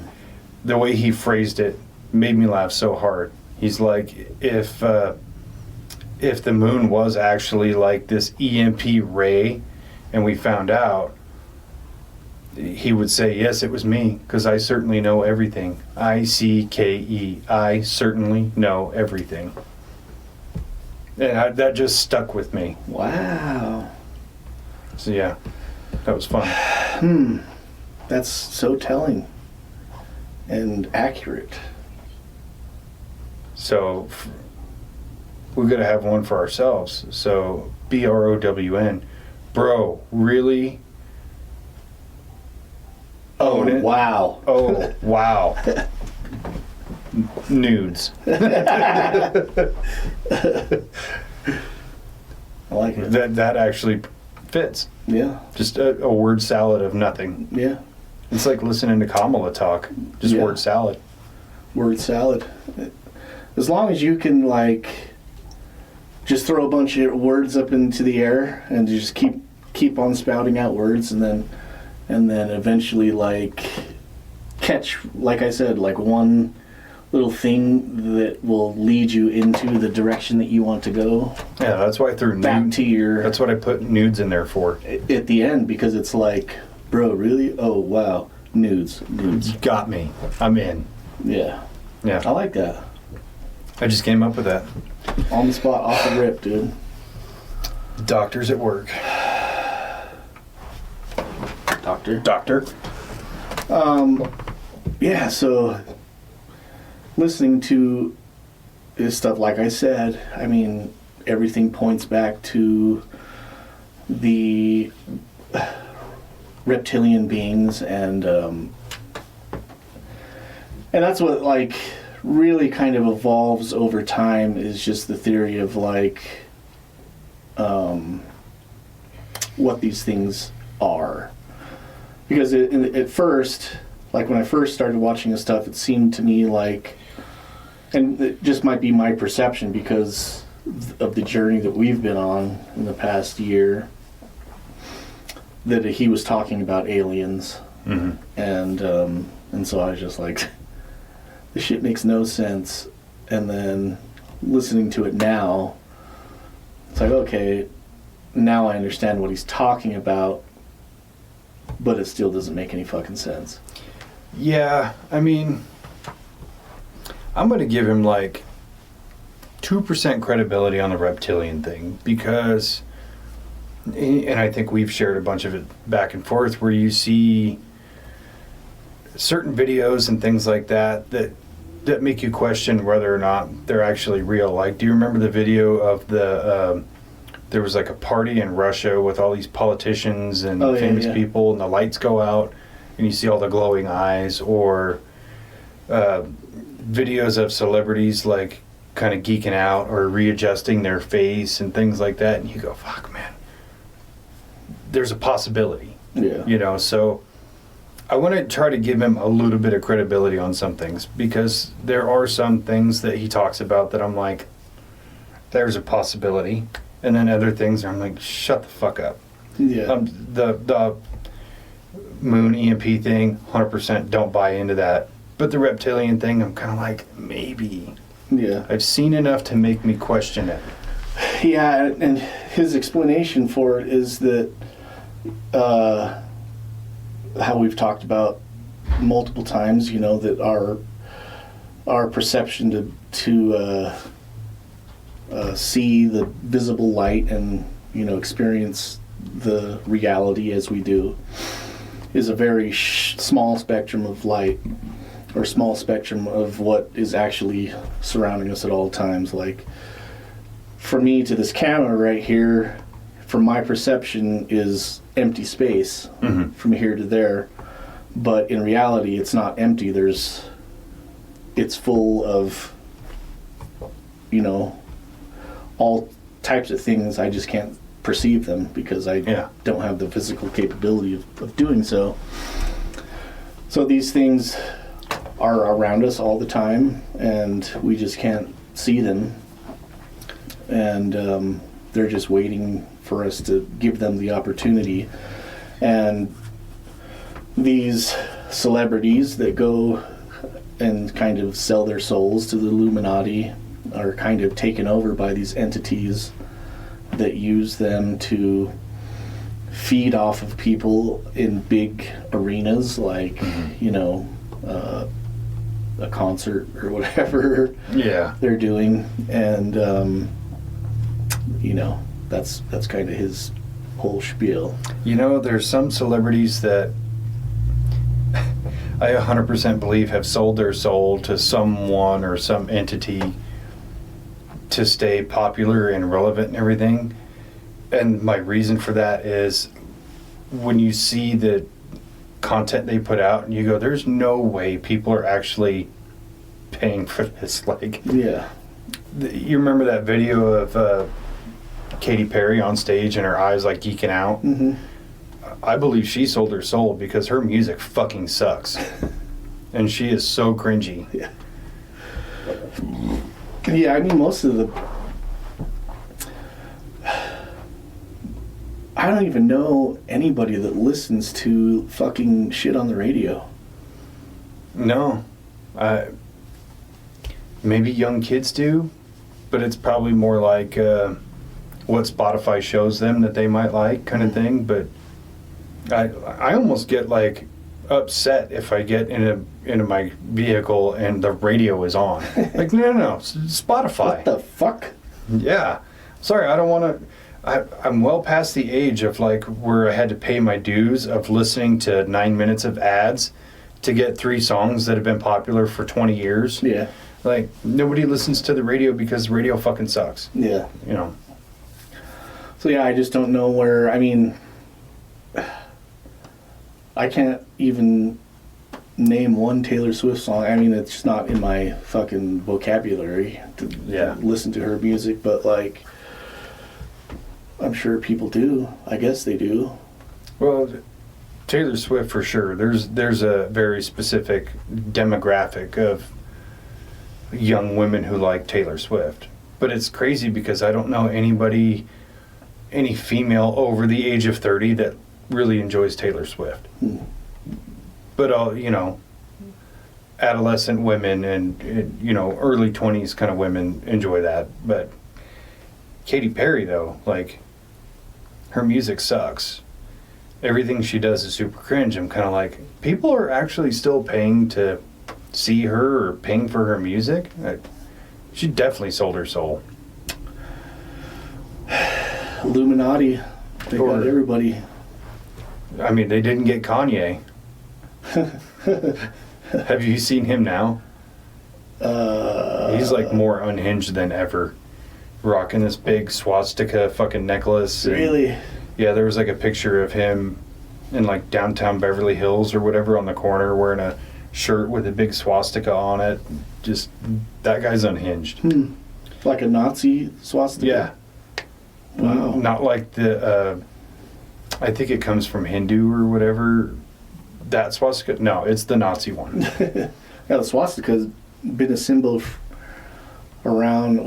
the way he phrased it made me laugh so hard. He's like, if the moon was actually like this EMP ray and we found out, he would say, yes, it was me, because I certainly know everything. I-C-K-E. I certainly know everything. And that just stuck with me. Wow. So yeah, that was fun. That's so telling and accurate. So we're going to have one for ourselves. So BROWN. Bro, really? Own it. Wow. Oh, wow. Nudes. I like it. That actually fits. Yeah. Just a word salad of nothing. Yeah. It's like listening to Kamala talk. Just Yeah. word salad. Word salad. As long as you can like just throw a bunch of words up into the air and just keep on spouting out words and then eventually like catch, like I said, like one little thing that will lead you into the direction that you want to go. Yeah, that's why I threw back nudes. to your That's what I put nudes in there for. at the end, because it's like, bro, really? Oh wow, nudes. You got me. I'm in. Yeah, I Yeah. like that. I just came up with that. On the spot, off the rip, dude. Doctors at work. Doctor. Yeah, so listening to this stuff, like I said, I mean, everything points back to the reptilian beings, and that's what like really kind of evolves over time, is just the theory of like what these things are. Because at first, like when I first started watching this stuff, it seemed to me like, and it just might be my perception, because of the journey that we've been on in the past year, that he was talking about aliens. Mm-hmm. And so I was just like, this shit makes no sense. And then listening to it now, it's like, okay, now I understand what he's talking about, but it still doesn't make any fucking sense. Yeah, I mean, I'm going to give him like 2% credibility on the reptilian thing, because, and I think we've shared a bunch of it back and forth, where you see certain videos and things like that that make you question whether or not they're actually real. Like, do you remember the video of there was like a party in Russia with all these politicians and famous people, and the lights go out and you see all the glowing eyes, or videos of celebrities like kind of geeking out or readjusting their face and things like that, and you go, fuck, man, there's a possibility. Yeah. You know, so I want to try to give him a little bit of credibility on some things, because there are some things that he talks about that I'm like, there's a possibility. And then other things I'm like, shut the fuck up. Yeah. The moon EMP thing, 100% don't buy into that. But the reptilian thing, I'm kind of like, maybe. Yeah. I've seen enough to make me question it. Yeah, and his explanation for it is that how we've talked about multiple times, you know, that our perception to see the visible light and, you know, experience the reality as we do is a very small spectrum of light, or small spectrum of what is actually surrounding us at all times. Like, for me, to this camera right here, from my perception, is empty space from here to there. But in reality, it's not empty. It's full of, you know, all types of things. I just can't perceive them because I don't have the physical capability of doing so. So these things are around us all the time, and we just can't see them. And they're just waiting for us to give them the opportunity. And these celebrities that go and kind of sell their souls to the Illuminati are kind of taken over by these entities that use them to feed off of people in big arenas, like, you know, a concert or whatever they're doing. And, you know, that's kind of his whole spiel. You know, there's some celebrities that I 100% believe have sold their soul to someone or some entity to stay popular and relevant and everything. And my reason for that is, when you see the content they put out and you go, there's no way people are actually paying for this. Like, you remember that video of Katy Perry on stage and her eyes like geeking out? I believe she sold her soul, because her music fucking sucks. And she is so cringy. Yeah, I mean, most of the... I don't even know anybody that listens to fucking shit on the radio. No. Maybe young kids do, but it's probably more like what Spotify shows them that they might like, kind of thing. But I almost get like upset if I get into my vehicle and the radio is on. Like, no, Spotify. What the fuck? Yeah. Sorry, I don't want to... I'm well past the age of like where I had to pay my dues of listening to 9 minutes of ads to get 3 songs that have been popular for 20 years. Yeah. Like, nobody listens to the radio because the radio fucking sucks. Yeah. You know. So yeah, I just don't know where... I mean, I can't even name one Taylor Swift song. I mean, it's just not in my fucking vocabulary to listen to her music, but like, I'm sure people do. I guess they do. Well, Taylor Swift for sure. There's a very specific demographic of young women who like Taylor Swift. But it's crazy because I don't know any female over the age of 30 that really enjoys Taylor Swift. But all, you know, adolescent women and you know, early 20s kind of women enjoy that. But Katy Perry, though, like, her music sucks. Everything she does is super cringe. I'm kind of like, people are actually still paying to see her or paying for her music? She definitely sold her soul. Illuminati. They got everybody. I mean, they didn't get Kanye. Have you seen him now? He's like more unhinged than ever. Rocking this big swastika fucking necklace. Really? Yeah, there was like a picture of him in like downtown Beverly Hills or whatever on the corner wearing a shirt with a big swastika on it. Just, that guy's unhinged. Like a Nazi swastika? Yeah. Wow. Not like the, I think it comes from Hindu or whatever. That swastika? No, it's the Nazi one. Yeah, the swastika's been a symbol around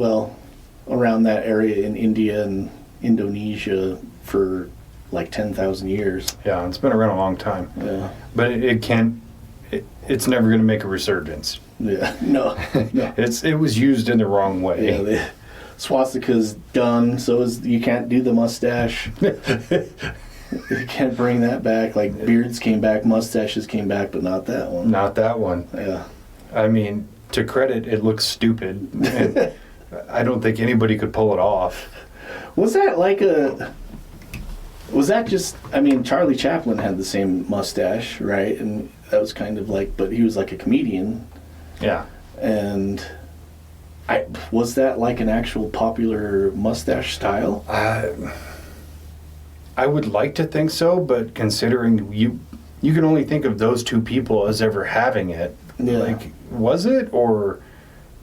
that area in India and Indonesia for like 10,000 years. Yeah, it's been around a long time. Yeah. But it's never going to make a resurgence. Yeah, no. It was used in the wrong way. Yeah, the swastika's done, so you can't do the mustache. You can't bring that back. Like, beards came back, mustaches came back, but not that one. Not that one. Yeah. I mean, to credit, it looks stupid. And I don't think anybody could pull it off. Was that just, I mean, Charlie Chaplin had the same mustache, right? And that was kind of like, but he was like a comedian. Yeah. And was that like an actual popular mustache style? I would like to think so, but considering you can only think of those two people as ever having it. Yeah. Like, was it, or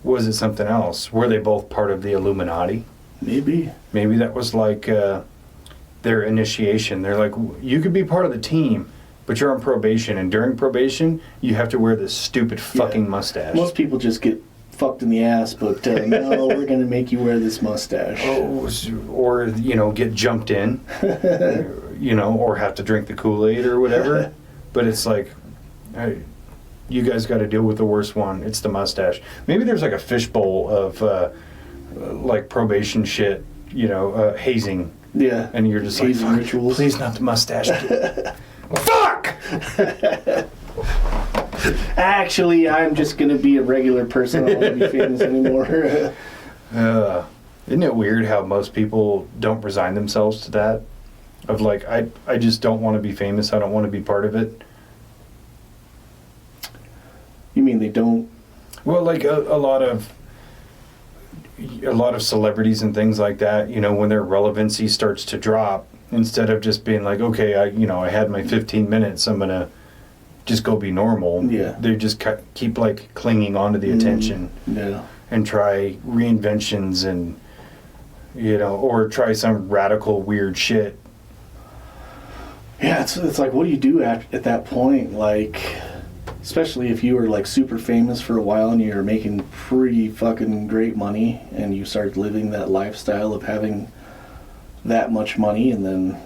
was it something else? Were they both part of the Illuminati? Maybe that was like their initiation. They're like, you could be part of the team, but you're on probation, and during probation, you have to wear this stupid fucking mustache. Most people just get fucked in the ass, but no, we're going to make you wear this mustache. Or, you know, get jumped in, you know, or have to drink the Kool-Aid or whatever. But it's like, you guys got to deal with the worst one. It's the mustache. Maybe there's like a fishbowl of like probation shit, you know, hazing. Yeah. And you're just hazing like, rituals. Please not the mustache. Fuck! Actually, I'm just going to be a regular person. I don't want to be famous anymore. Isn't it weird how most people don't resign themselves to that? Of like, I just don't want to be famous. I don't want to be part of it. You mean they don't? Well, like a lot of celebrities and things like that, you know, when their relevancy starts to drop, instead of just being like, okay, I had my 15 minutes, I'm going to just go be normal. Yeah. They just keep like clinging on to the attention. Yeah. And try reinventions and, you know, or try some radical weird shit. Yeah, it's like, what do you do at that point? Like, especially if you were like super famous for a while and you're making pretty fucking great money and you start living that lifestyle of having that much money, and then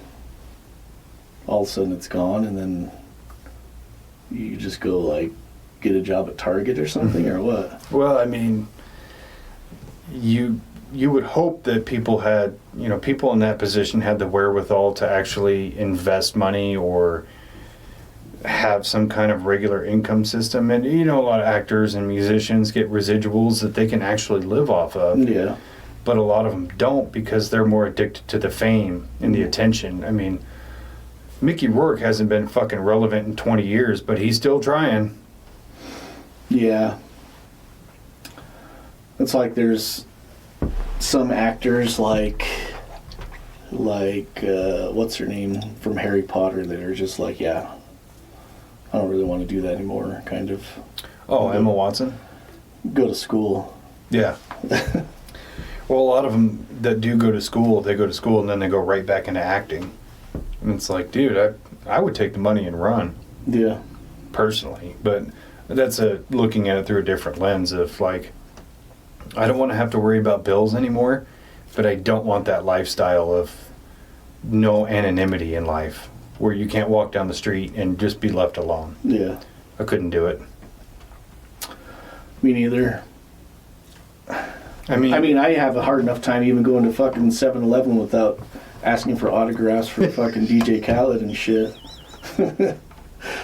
all of a sudden it's gone, and then you just go like get a job at Target or something, or what? Well, I mean, you would hope that people had, you know, people in that position had the wherewithal to actually invest money or have some kind of regular income system. And, you know, a lot of actors and musicians get residuals that they can actually live off of. Yeah. But a lot of them don't because they're more addicted to the fame and the attention. I mean, Mickey Rourke hasn't been fucking relevant in 20 years, but he's still trying. Yeah. It's like there's some actors like what's her name from Harry Potter that are just like, yeah, I don't really want to do that anymore, kind of. Oh, Emma Watson? Go to school. Yeah. Well, a lot of them that do go to school, they go to school and then they go right back into acting. And it's like, dude, I would take the money and run. Yeah. Personally. But that's looking at it through a different lens of like, I don't want to have to worry about bills anymore, but I don't want that lifestyle of no anonymity in life where you can't walk down the street and just be left alone. Yeah. I couldn't do it. Me neither. I mean, I have a hard enough time even going to fucking 7-Eleven without asking for autographs for fucking DJ Khaled and shit.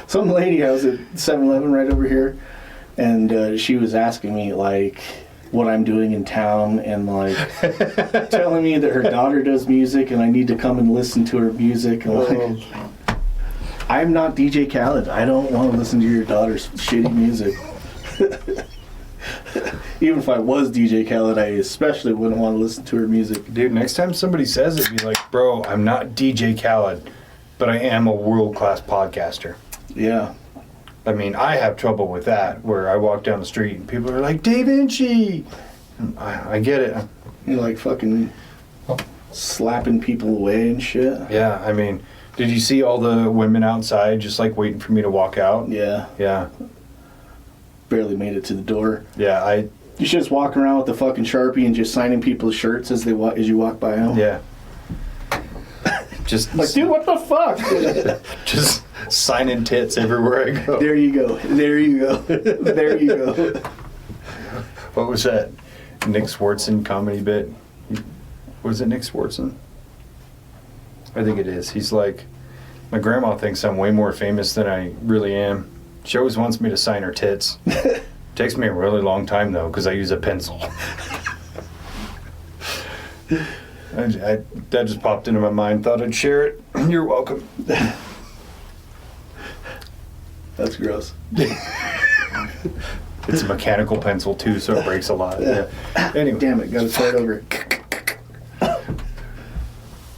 Some lady, I was at 7-Eleven right over here, and she was asking me, like, what I'm doing in town, and, like, telling me that her daughter does music, and I need to come and listen to her music. And, like, I'm not DJ Khaled. I don't want to listen to your daughter's shitty music. Even if I was DJ Khaled, I especially wouldn't want to listen to her music. Dude, next time somebody says it, be like, bro, I'm not DJ Khaled, but I am a world-class podcaster. Yeah. I mean, I have trouble with that, where I walk down the street and people are like, Dave-inci! I get it. You're like fucking slapping people away and shit. Yeah, I mean, did you see all the women outside just like waiting for me to walk out? Yeah. Yeah. Barely made it to the door. Yeah, You should just walk around with the fucking Sharpie and just signing people's shirts as as you walk by them. Yeah. Just like, dude, what the fuck? just signing tits everywhere I go. There you go. There you go. There you go. What was that Nick Swartzen comedy bit? Was it Nick Swartzen? I think it is. He's like, my grandma thinks I'm way more famous than I really am. She always wants me to sign her tits. Takes me a really long time, though, because I use a pencil. That just popped into my mind. Thought I'd share it. You're welcome. That's gross. It's a mechanical pencil, too, so it breaks a lot. Yeah. Anyway. Damn it, gotta start over.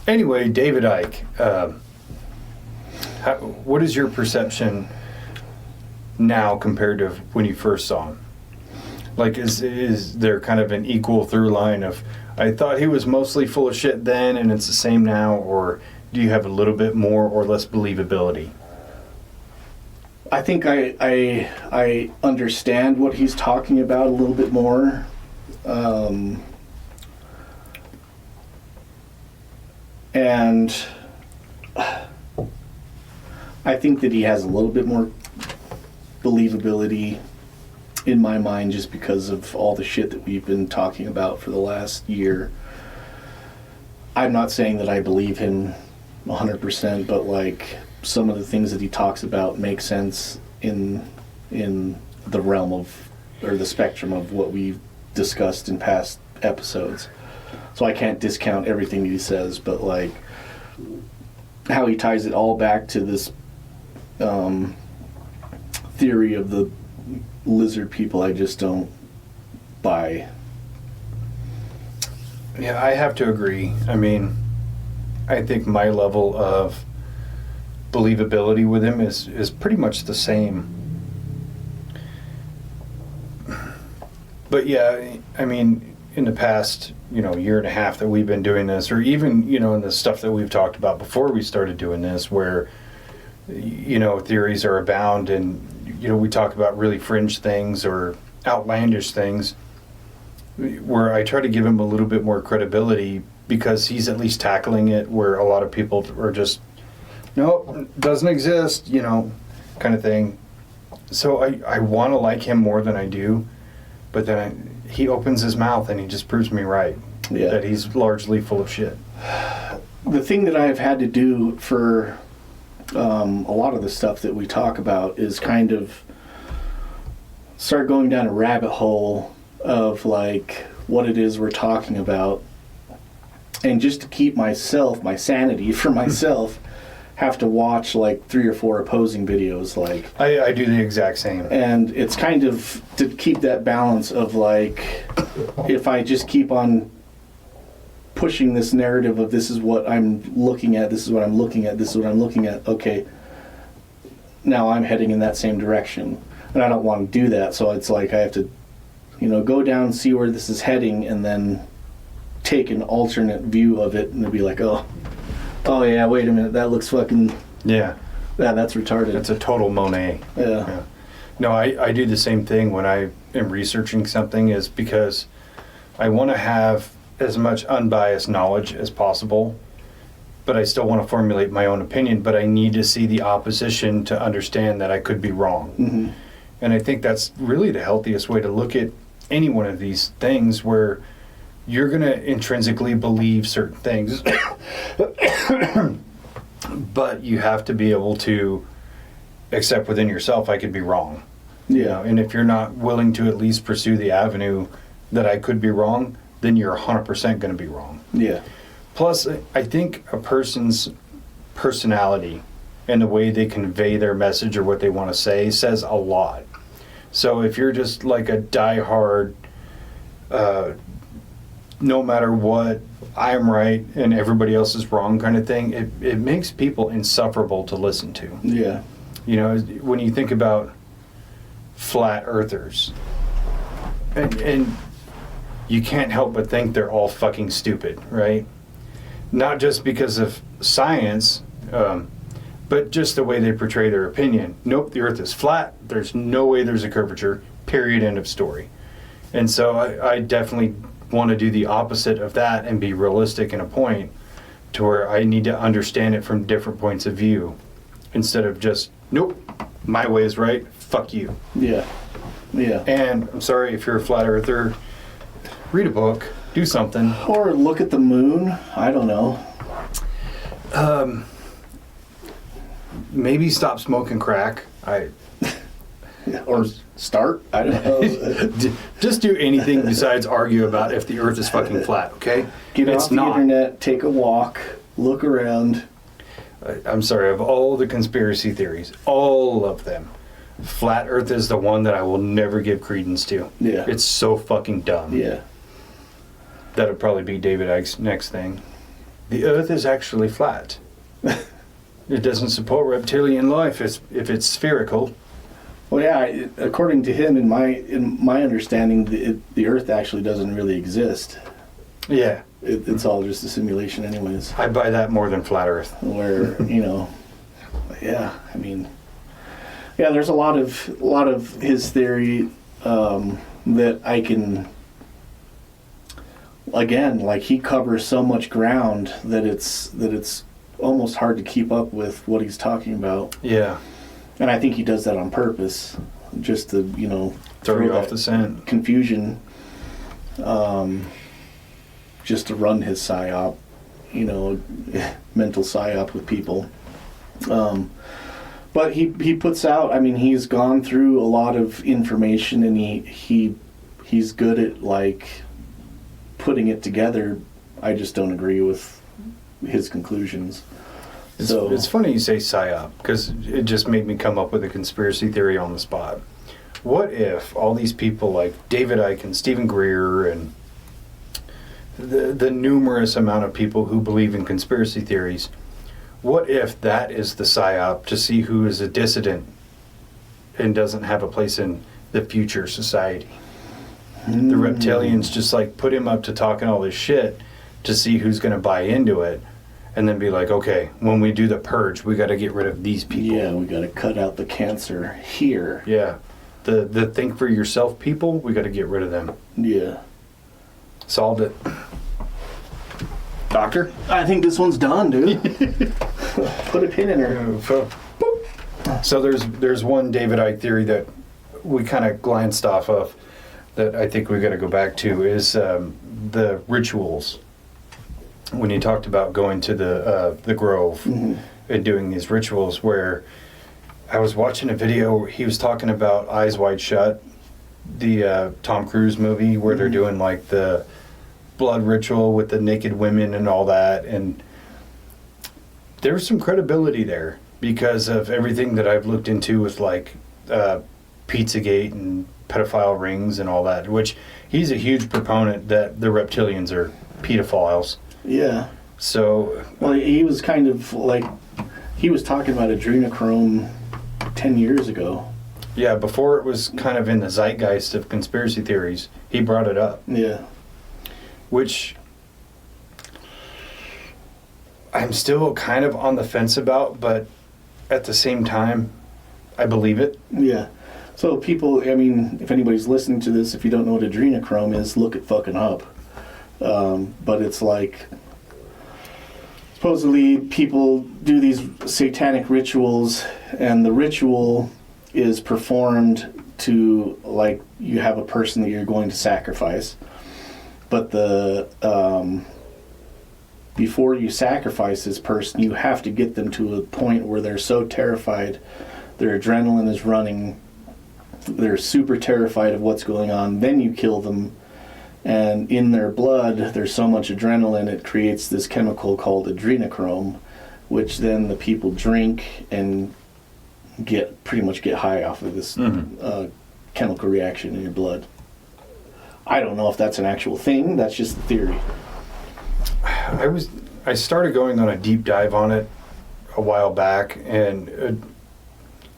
Anyway, David Icke, what is your perception now compared to when you first saw him? Like, is there kind of an equal through line of, I thought he was mostly full of shit then and it's the same now, or do you have a little bit more or less believability? I think I understand what he's talking about a little bit more. And I think that he has a little bit more believability in my mind just because of all the shit that we've been talking about for the last year. I'm not saying that I believe him 100%, but like some of the things that he talks about make sense in the realm of, or the spectrum of what we've discussed in past episodes. So I can't discount everything he says, but like how he ties it all back to this theory of the lizard people, I just don't buy. Yeah, I have to agree. I mean, I think my level of believability with him is pretty much the same. But yeah, I mean, in the past, year and a half that we've been doing this, or even, in the stuff that we've talked about before we started doing this, where, theories are abound and, we talk about really fringe things or outlandish things, where I try to give him a little bit more credibility because he's at least tackling it where a lot of people are just, nope, doesn't exist, kind of thing. So I want to like him more than I do, but then he opens his mouth and he just proves me right, that he's largely full of shit. The thing that I've had to do for a lot of the stuff that we talk about is kind of start going down a rabbit hole of like what it is we're talking about, and just to keep my sanity for myself, have to watch like 3 or 4 opposing videos. Like I do the exact same, and it's kind of to keep that balance of like, if I just keep on pushing this narrative of this is what I'm looking at, this is what I'm looking at, this is what I'm looking at, okay, now I'm heading in that same direction, and I don't want to do that. So it's like I have to go down, see where this is heading, and then take an alternate view of it, and be like, oh yeah, wait a minute, that looks fucking, that's retarded. That's a total Monet. Yeah. No, I do the same thing when I am researching something, is because I want to have as much unbiased knowledge as possible, but I still want to formulate my own opinion, but I need to see the opposition to understand that I could be wrong. Mm-hmm. And I think that's really the healthiest way to look at any one of these things, where you're going to intrinsically believe certain things, but you have to be able to accept within yourself, I could be wrong. Yeah. You know, and if you're not willing to at least pursue the avenue that I could be wrong, then you're 100% going to be wrong. Yeah. Plus, I think a person's personality and the way they convey their message or what they want to say says a lot. So if you're just like a diehard, no matter what, I'm right and everybody else is wrong kind of thing, it makes people insufferable to listen to. Yeah. You know, when you think about flat earthers, and you can't help but think they're all fucking stupid, right? Not just because of science, but just the way they portray their opinion. Nope, the earth is flat. There's no way there's a curvature, period, end of story. And so I definitely want to do the opposite of that and be realistic in a point to where I need to understand it from different points of view instead of just, nope, my way is right, fuck you. Yeah. Yeah. And I'm sorry if you're a flat earther, read a book, do something. Or look at the moon. I don't know. Maybe stop smoking crack. Or start. I don't know. Just do anything besides argue about if the earth is fucking flat, okay? Get It's off the not. internet, take a walk, look around. I'm sorry, of all the conspiracy theories, all of them, flat earth is the one that I will never give credence to. Yeah. It's so fucking dumb. Yeah. That would probably be David Icke's next thing. The earth is actually flat. It doesn't support reptilian life if it's spherical. Well, yeah. According to him, in my understanding, the Earth actually doesn't really exist. Yeah. It's all just a simulation, anyways. I buy that more than flat earth. Where yeah. I mean, yeah. There's a lot of his theory that I can. Again, like, he covers so much ground that it's almost hard to keep up with what he's talking about. Yeah. And I think he does that on purpose, just to, Throw you off that the scent. confusion, just to run his psyop, mental psyop with people. But he puts out, I mean, he's gone through a lot of information, and he's good at, like, putting it together. I just don't agree with his conclusions. It's funny you say psyop, because it just made me come up with a conspiracy theory on the spot. What if all these people like David Icke and Stephen Greer and the numerous amount of people who believe in conspiracy theories, what if that is the psyop to see who is a dissident and doesn't have a place in the future society? The reptilians just like put him up to talking all this shit to see who's going to buy into it. And then be like, okay, when we do the purge, we got to get rid of these people. Yeah, we got to cut out the cancer here. Yeah. The think for yourself people, we got to get rid of them. Yeah. Solved it. Doctor? I think this one's done, dude. Put a pin in her. So there's one David Icke theory that we kind of glanced off of that I think we got to go back to is the rituals. When you talked about going to the Grove and doing these rituals, where I was watching a video where he was talking about Eyes Wide Shut, the Tom Cruise movie, where they're doing like the blood ritual with the naked women and all that, and there's some credibility there because of everything that I've looked into with like Pizzagate and pedophile rings and all that, which he's a huge proponent that the reptilians are pedophiles. Yeah. So, well, he was kind of like, he was talking about adrenochrome 10 years ago. Yeah, before it was kind of in the zeitgeist of conspiracy theories, he brought it up. Yeah. Which I'm still kind of on the fence about, but at the same time, I believe it. Yeah. So people, I mean, if anybody's listening to this, if you don't know what adrenochrome is, look it fucking up. But it's like, supposedly people do these satanic rituals, and the ritual is performed to, like, you have a person that you're going to sacrifice. But before you sacrifice this person, you have to get them to a point where they're so terrified, their adrenaline is running, they're super terrified of what's going on, then you kill them, and in their blood there's so much adrenaline it creates this chemical called adrenochrome, which then the people drink and pretty much get high off of this chemical reaction in your blood. I don't know if that's an actual thing, that's just the theory. I started going on a deep dive on it a while back, and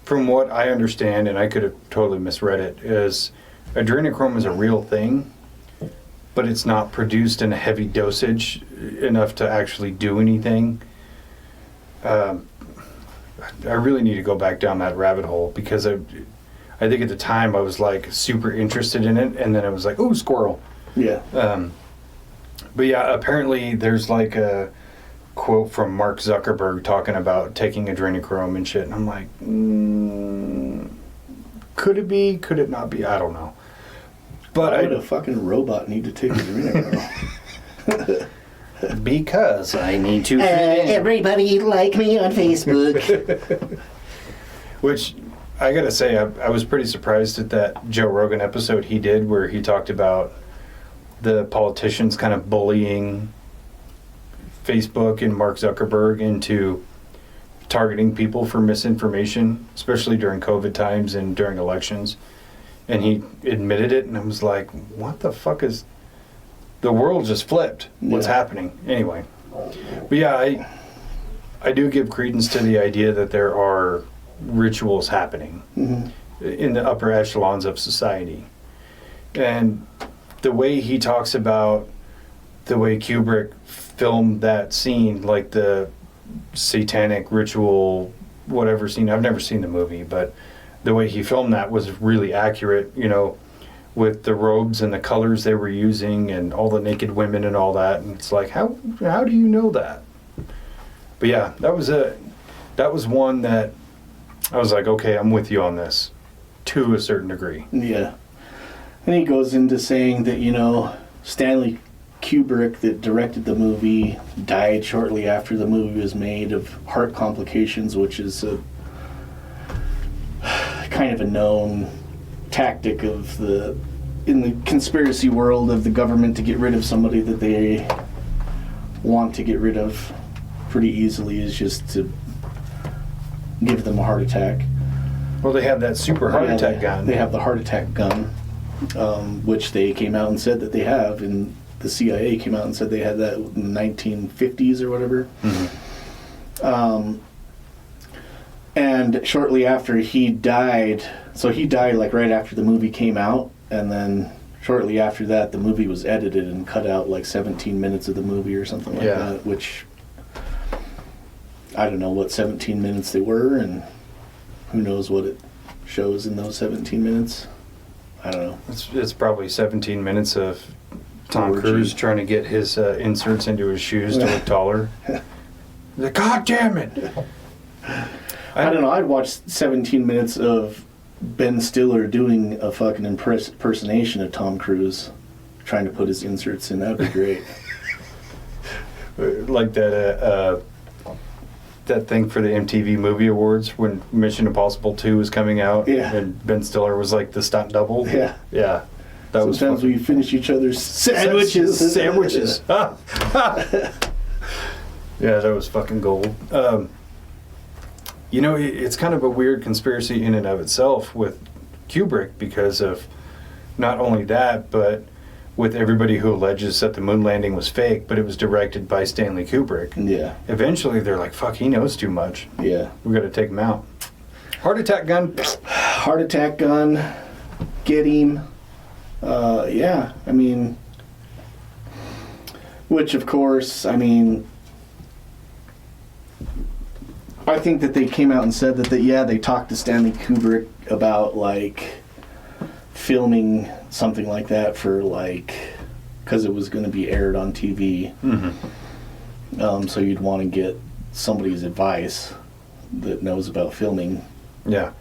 from what I understand, and I could have totally misread it, is adrenochrome is a real thing, but it's not produced in a heavy dosage enough to actually do anything. I really need to go back down that rabbit hole, because I think at the time I was like super interested in it, and then I was like, ooh, squirrel. Yeah. But yeah, apparently there's like a quote from Mark Zuckerberg talking about taking adrenochrome and shit, and I'm like, could it be? Could it not be? I don't know. But why would a fucking robot need to take adrenochrome? Because I need to. Everybody like me on Facebook. Which, I gotta say, I was pretty surprised at that Joe Rogan episode he did where he talked about the politicians kind of bullying Facebook and Mark Zuckerberg into targeting people for misinformation, especially during COVID times and during elections. And he admitted it, and I was like, what the fuck is... The world just flipped. What's happening? Anyway. But yeah, I do give credence to the idea that there are rituals happening in the upper echelons of society. And the way he talks about the way Kubrick filmed that scene, like the satanic ritual, whatever scene, I've never seen the movie, but the way he filmed that was really accurate, you know, with the robes and the colors they were using and all the naked women and all that. And it's like, how do you know that? But yeah, that was one that I was like, okay, I'm with you on this to a certain degree. Yeah. And he goes into saying that, you know, Stanley Kubrick, that directed the movie, died shortly after the movie was made of heart complications, which is a kind of a known tactic of in the conspiracy world of the government to get rid of somebody that they want to get rid of pretty easily, is just to give them a heart attack. Well, they have that super heart attack gun. They have the heart attack gun, which they came out and said that they have, and the CIA came out and said they had that in the 1950s or whatever. And shortly after he died, so he died like right after the movie came out, and then shortly after that the movie was edited and cut out like 17 minutes of the movie or something like that, which I don't know what 17 minutes they were, and who knows what it shows in those 17 minutes. I don't know. It's probably 17 minutes of Tom Cruise trying to get his inserts into his shoes to look taller. Like, God damn it! I don't know. I'd watch 17 minutes of Ben Stiller doing a fucking impersonation of Tom Cruise, trying to put his inserts in. That'd be great. Like that thing for the MTV Movie Awards when Mission Impossible 2 was coming out, and Ben Stiller was like the stunt double. Yeah. Sometimes we finish each other's sandwiches. Sandwiches. Yeah, that was fucking gold. You know, it's kind of a weird conspiracy in and of itself with Kubrick, because of not only that, but with everybody who alleges that the moon landing was fake, but it was directed by Stanley Kubrick. Yeah. Eventually, they're like, fuck, he knows too much. Yeah. We got to take him out. Heart attack gun. Heart attack gun. Get him. Yeah, I mean, which of course, I mean, I think that they came out and said that they talked to Stanley Kubrick about like filming something like that for like because it was going to be aired on TV. So you'd want to get somebody's advice that knows about filming. Yeah.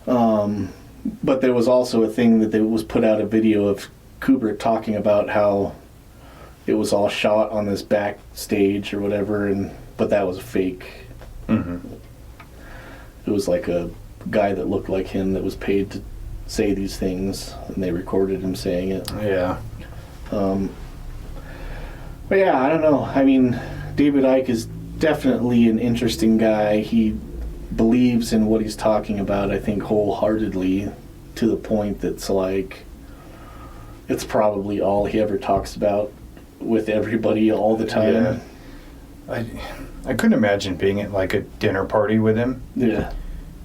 But there was also a thing that there was put out a video of Kubrick talking about how it was all shot on this backstage or whatever, but that was fake. It was like a guy that looked like him that was paid to say these things, and they recorded him saying it. Yeah. But yeah, I don't know. I mean, David Icke is definitely an interesting guy. He believes in what he's talking about, I think, wholeheartedly, to the point that's like, it's probably all he ever talks about with everybody all the time. Yeah. I couldn't imagine being at like a dinner party with him. Yeah.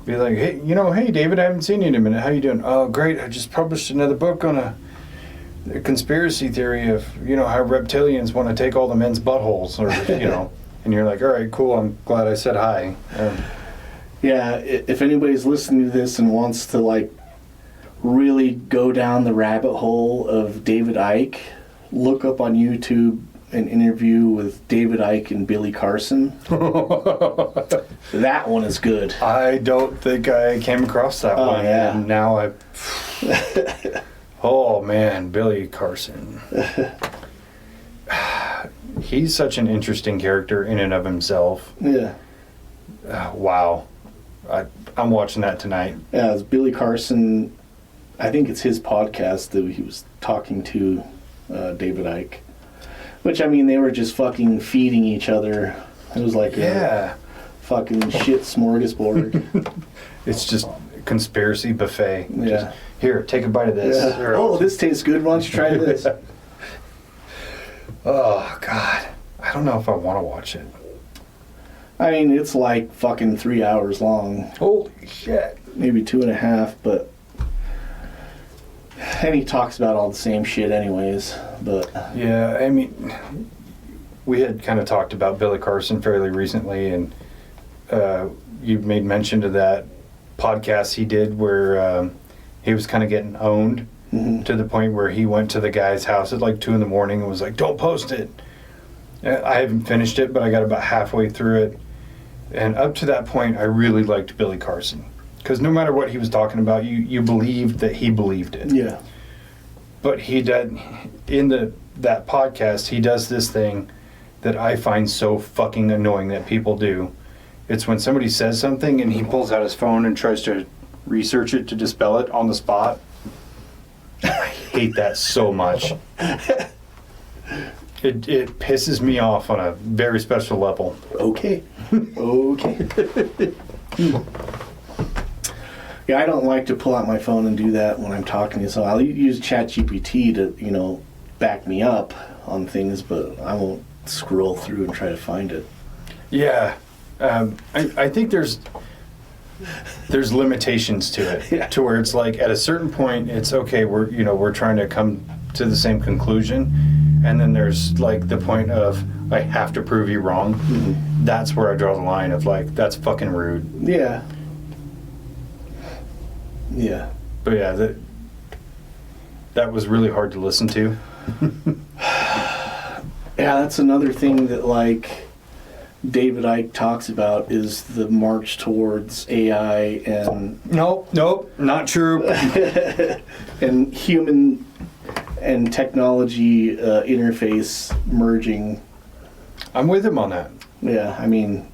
Be like, hey, hey, David, I haven't seen you in a minute. How you doing? Oh, great. I just published another book on a conspiracy theory of, how reptilians want to take all the men's buttholes, or, and you're like, all right, cool. I'm glad I said hi. Yeah. If anybody's listening to this and wants to like really go down the rabbit hole of David Icke, look up on YouTube an interview with David Icke and Billy Carson. That one is good. I don't think I came across that one. Yeah. And now oh man, Billy Carson. He's such an interesting character in and of himself. Yeah. Wow. I'm watching that tonight. Yeah, it's Billy Carson. I think it's his podcast that he was talking to David Icke. Which, I mean, they were just fucking feeding each other. It was like a fucking shit smorgasbord. It's just conspiracy buffet. Yeah. Just, here, take a bite of this. Yeah. Oh, this tastes good. Why don't you try this? Oh, God. I don't know if I want to watch it. I mean, it's like fucking 3 hours long. Holy shit. Maybe 2.5, but... And he talks about all the same shit anyways, but... Yeah, I mean, we had kind of talked about Billy Carson fairly recently, and you made mention to that podcast he did where he was kind of getting owned to the point where he went to the guy's house at like 2 a.m. and was like, don't post it. I haven't finished it, but I got about halfway through it. And up to that point, I really liked Billy Carson. Because no matter what he was talking about, you believed that he believed it. Yeah. But he did, in that podcast, he does this thing that I find so fucking annoying that people do. It's when somebody says something and he pulls out his phone and tries to research it to dispel it on the spot. I hate that so much. It pisses me off on a very special level. Okay. Okay. Yeah, I don't like to pull out my phone and do that when I'm talking to someone. I'll use ChatGPT to, back me up on things, but I won't scroll through and try to find it. Yeah. I think there's limitations to it. Yeah. To where it's like at a certain point it's okay, we're trying to come to the same conclusion, and then there's like the point of I have to prove you wrong. Mm-hmm. That's where I draw the line of like, that's fucking rude. Yeah. Yeah. But yeah, that was really hard to listen to. Yeah, that's another thing that like David Icke talks about is the march towards AI and Nope, not true. and human and technology interface merging. I'm with him on that. Yeah, I mean,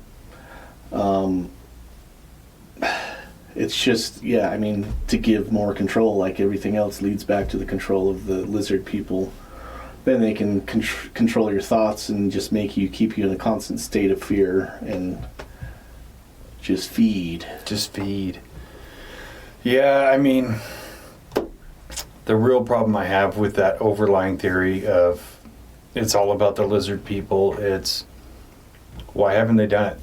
it's just, to give more control, like everything else leads back to the control of the lizard people. Then they can control your thoughts and just keep you in a constant state of fear and just feed. Yeah, I mean, the real problem I have with that overlying theory of it's all about the lizard people, it's why haven't they done it?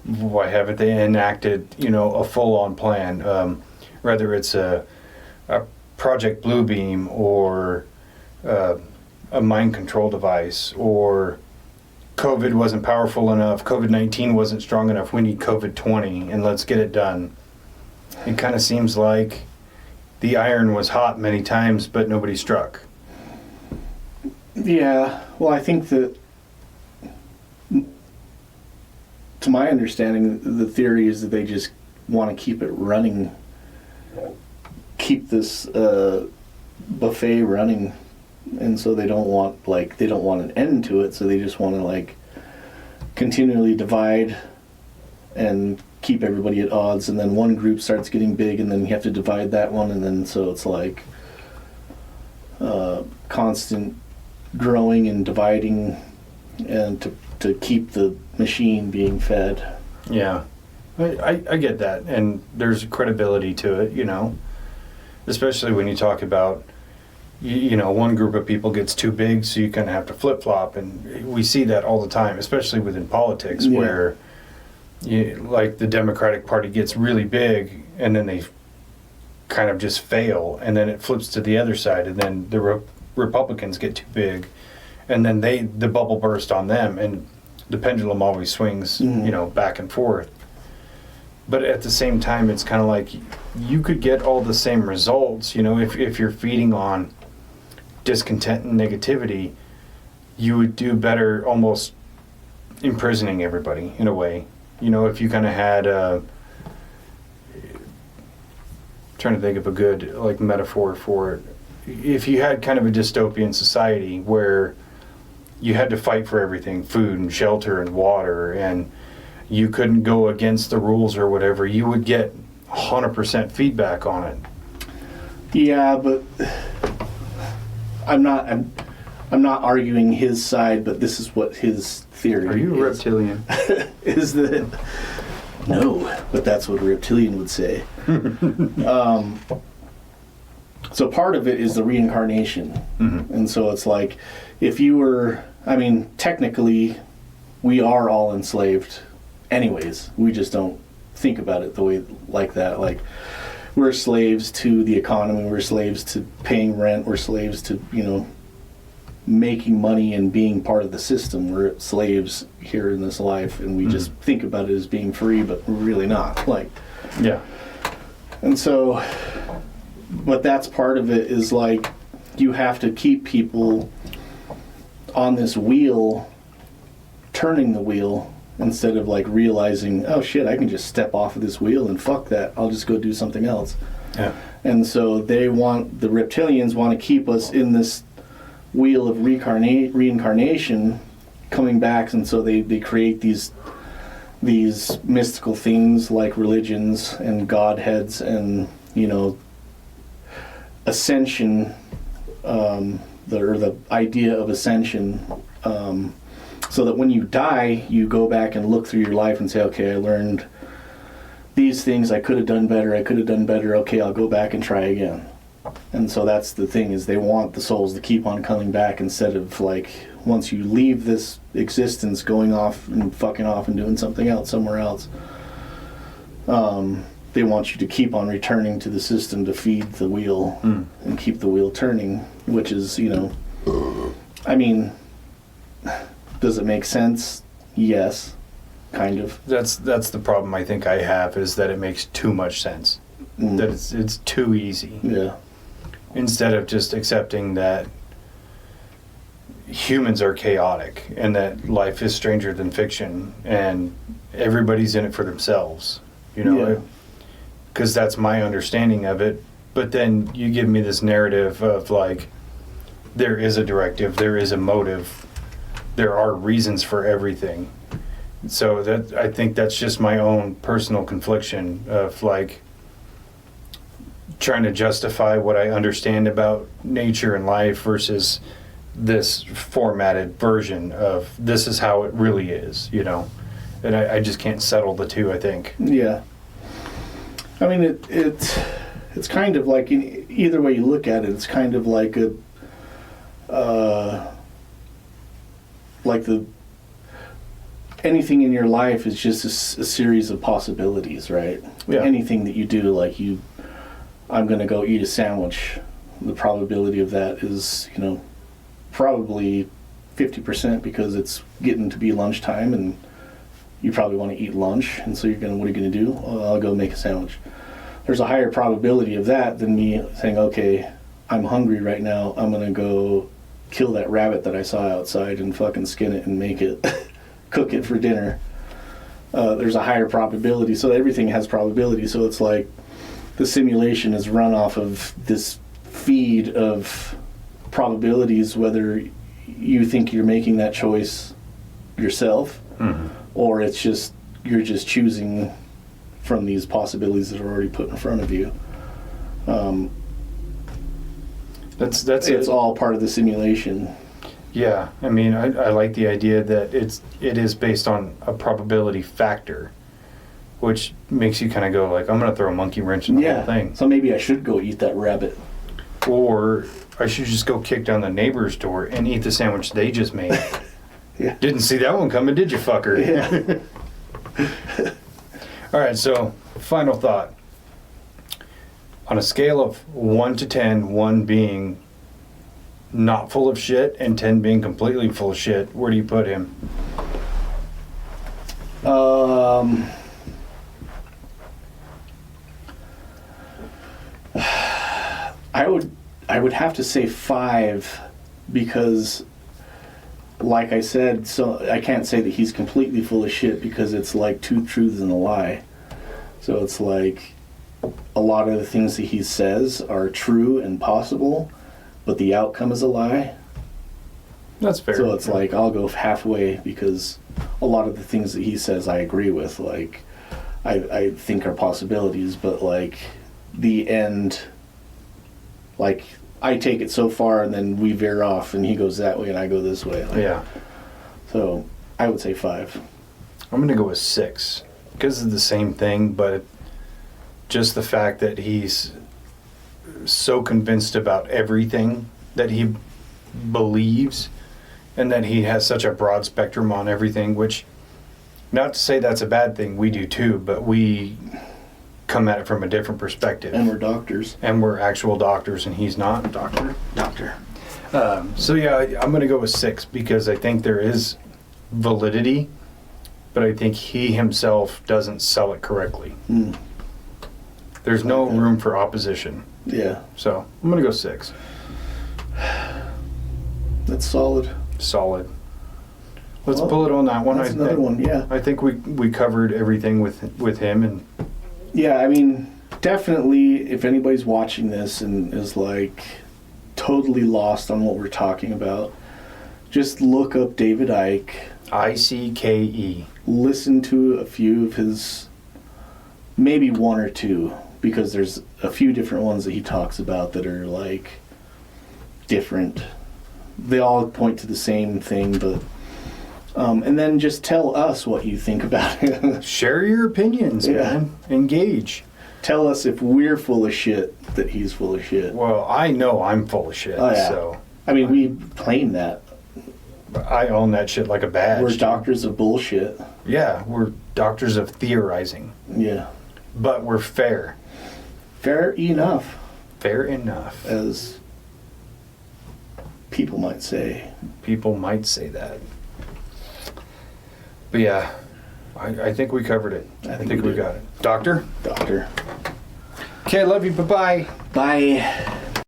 Why haven't they enacted, a full-on plan? Whether it's a Project Bluebeam or a mind control device or COVID wasn't powerful enough, COVID-19 wasn't strong enough, we need COVID-20, and let's get it done. It kind of seems like the iron was hot many times, but nobody struck. Yeah, well, I think that, to my understanding, the theory is that they just want to keep it running, keep this buffet running, and so they don't want an end to it, so they just want to like continually divide and keep everybody at odds, and then one group starts getting big, and then you have to divide that one, and then so it's like constant growing and dividing, and to keep the machine being fed. Yeah, I get that, and there's credibility to it, you know, especially when you talk about, you know, one group of people gets too big, so you kind of have to flip-flop, and we see that all the time, especially within politics, Yeah. where like the Democratic Party gets really big, and then they kind of just fail, and then it flips to the other side, and then the Republicans get too big, and then the bubble burst on them, and the pendulum always swings, you know, back and forth. But at the same time, it's kind of like you could get all the same results, you know, if you're feeding on discontent and negativity, you would do better almost imprisoning everybody in a way. You know, if you kind of had trying to think of a good like metaphor for it, if you had kind of a dystopian society where you had to fight for everything, food and shelter and water, and you couldn't go against the rules or whatever, you would get 100% feedback on it. Yeah, but I'm not arguing his side, but this is what his theory is. Are you a reptilian? Is that no, but that's what a reptilian would say. So part of it is the reincarnation, and so it's like if you were, I mean, technically we are all enslaved anyways, we just don't think about it the way like that. Like, we're slaves to the economy, we're slaves to paying rent, we're slaves to, you know, making money and being part of the system. We're slaves here in this life, and we just think about it as being free, but we're really not. Like, Yeah. and so, but that's part of it, is like you have to keep people on this wheel, turning the wheel, instead of like realizing, oh shit, I can just step off of this wheel and fuck that, I'll just go do something else. Yeah. And so the reptilians want to keep us in this wheel of reincarnation, coming back, and so they create these mystical things like religions and godheads and, you know, ascension, the idea of ascension, so that when you die, you go back and look through your life and say, okay, I learned these things, I could have done better, okay, I'll go back and try again. And so that's the thing, is they want the souls to keep on coming back, instead of like, once you leave this existence, going off and fucking off and doing something else somewhere else. They want you to keep on returning to the system to feed the wheel and keep the wheel turning, which is, you know, I mean, does it make sense? Yes, kind of. That's the problem I think I have, is that it makes too much sense. That it's too easy. Yeah. Instead of just accepting that humans are chaotic and that life is stranger than fiction and everybody's in it for themselves, you know? Yeah. Because that's my understanding of it. But then you give me this narrative of like, there is a directive, there is a motive, there are reasons for everything. So that, I think that's just my own personal confliction of like trying to justify what I understand about nature and life versus this formatted version of this is how it really is, you know? And I just can't settle the two, I think. Yeah. I mean, it's kind of like, in either way you look at it, it's kind of like anything in your life is just a series of possibilities, right? Yeah. Anything that you do, like I'm going to go eat a sandwich, the probability of that is, you know, probably 50% because it's getting to be lunchtime and you probably want to eat lunch, and so what are you going to do? Well, I'll go make a sandwich. There's a higher probability of that than me saying, okay, I'm hungry right now, I'm going to go kill that rabbit that I saw outside and fucking skin it and make it, cook it for dinner. There's a higher probability, so everything has probability, so it's like the simulation is run off of this feed of probabilities, whether you think you're making that choice yourself, or it's just you're just choosing from these possibilities that are already put in front of you. It's all part of the simulation. Yeah, I mean, I like the idea that it is based on a probability factor, which makes you kind of go like, I'm going to throw a monkey wrench in the whole thing. So maybe I should go eat that rabbit. Or I should just go kick down the neighbor's door and eat the sandwich they just made. Yeah. Didn't see that one coming, did you, fucker? Yeah. All right, so final thought. On a scale of 1 to 10, 1 being not full of shit and 10 being completely full of shit, where do you put him? I would have to say 5 because, like I said, so I can't say that he's completely full of shit because it's like 2 truths and a lie. So it's like a lot of the things that he says are true and possible, but the outcome is a lie. That's fair. So it's like I'll go halfway because a lot of the things that he says I agree with, like I think are possibilities, but like the end, like I take it so far and then we veer off and he goes that way and I go this way. Like, yeah. So I would say 5. I'm going to go with 6 because it's the same thing, but just the fact that he's so convinced about everything that he believes and that he has such a broad spectrum on everything, which, not to say that's a bad thing, we do too, but we come at it from a different perspective. And we're doctors. And we're actual doctors, and he's not. Doctor. So yeah, I'm going to go with 6 because I think there is validity, but I think he himself doesn't sell it correctly. There's no room for opposition. Yeah. So I'm going to go 6. That's solid. Solid. Let's pull it on that one. That's another one, yeah. I think we covered everything with him. And yeah, I mean, definitely if anybody's watching this and is like totally lost on what we're talking about, just look up David Icke. Icke. Listen to a few of his, maybe 1 or 2, because there's a few different ones that he talks about that are like different. They all point to the same thing, but and then just tell us what you think about it. Share your opinions, man. Engage. Tell us if we're full of shit that he's full of shit. Well, I know I'm full of shit. Oh, yeah. So I mean, we claim that. I own that shit like a badge. We're doctors of bullshit. Yeah, we're doctors of theorizing. Yeah. But we're fair. Fair enough. Fair enough. As people might say. People might say that. But yeah, I think we covered it. I think we got it. Doctor? Doctor. Okay, love you. Bye-bye. Bye.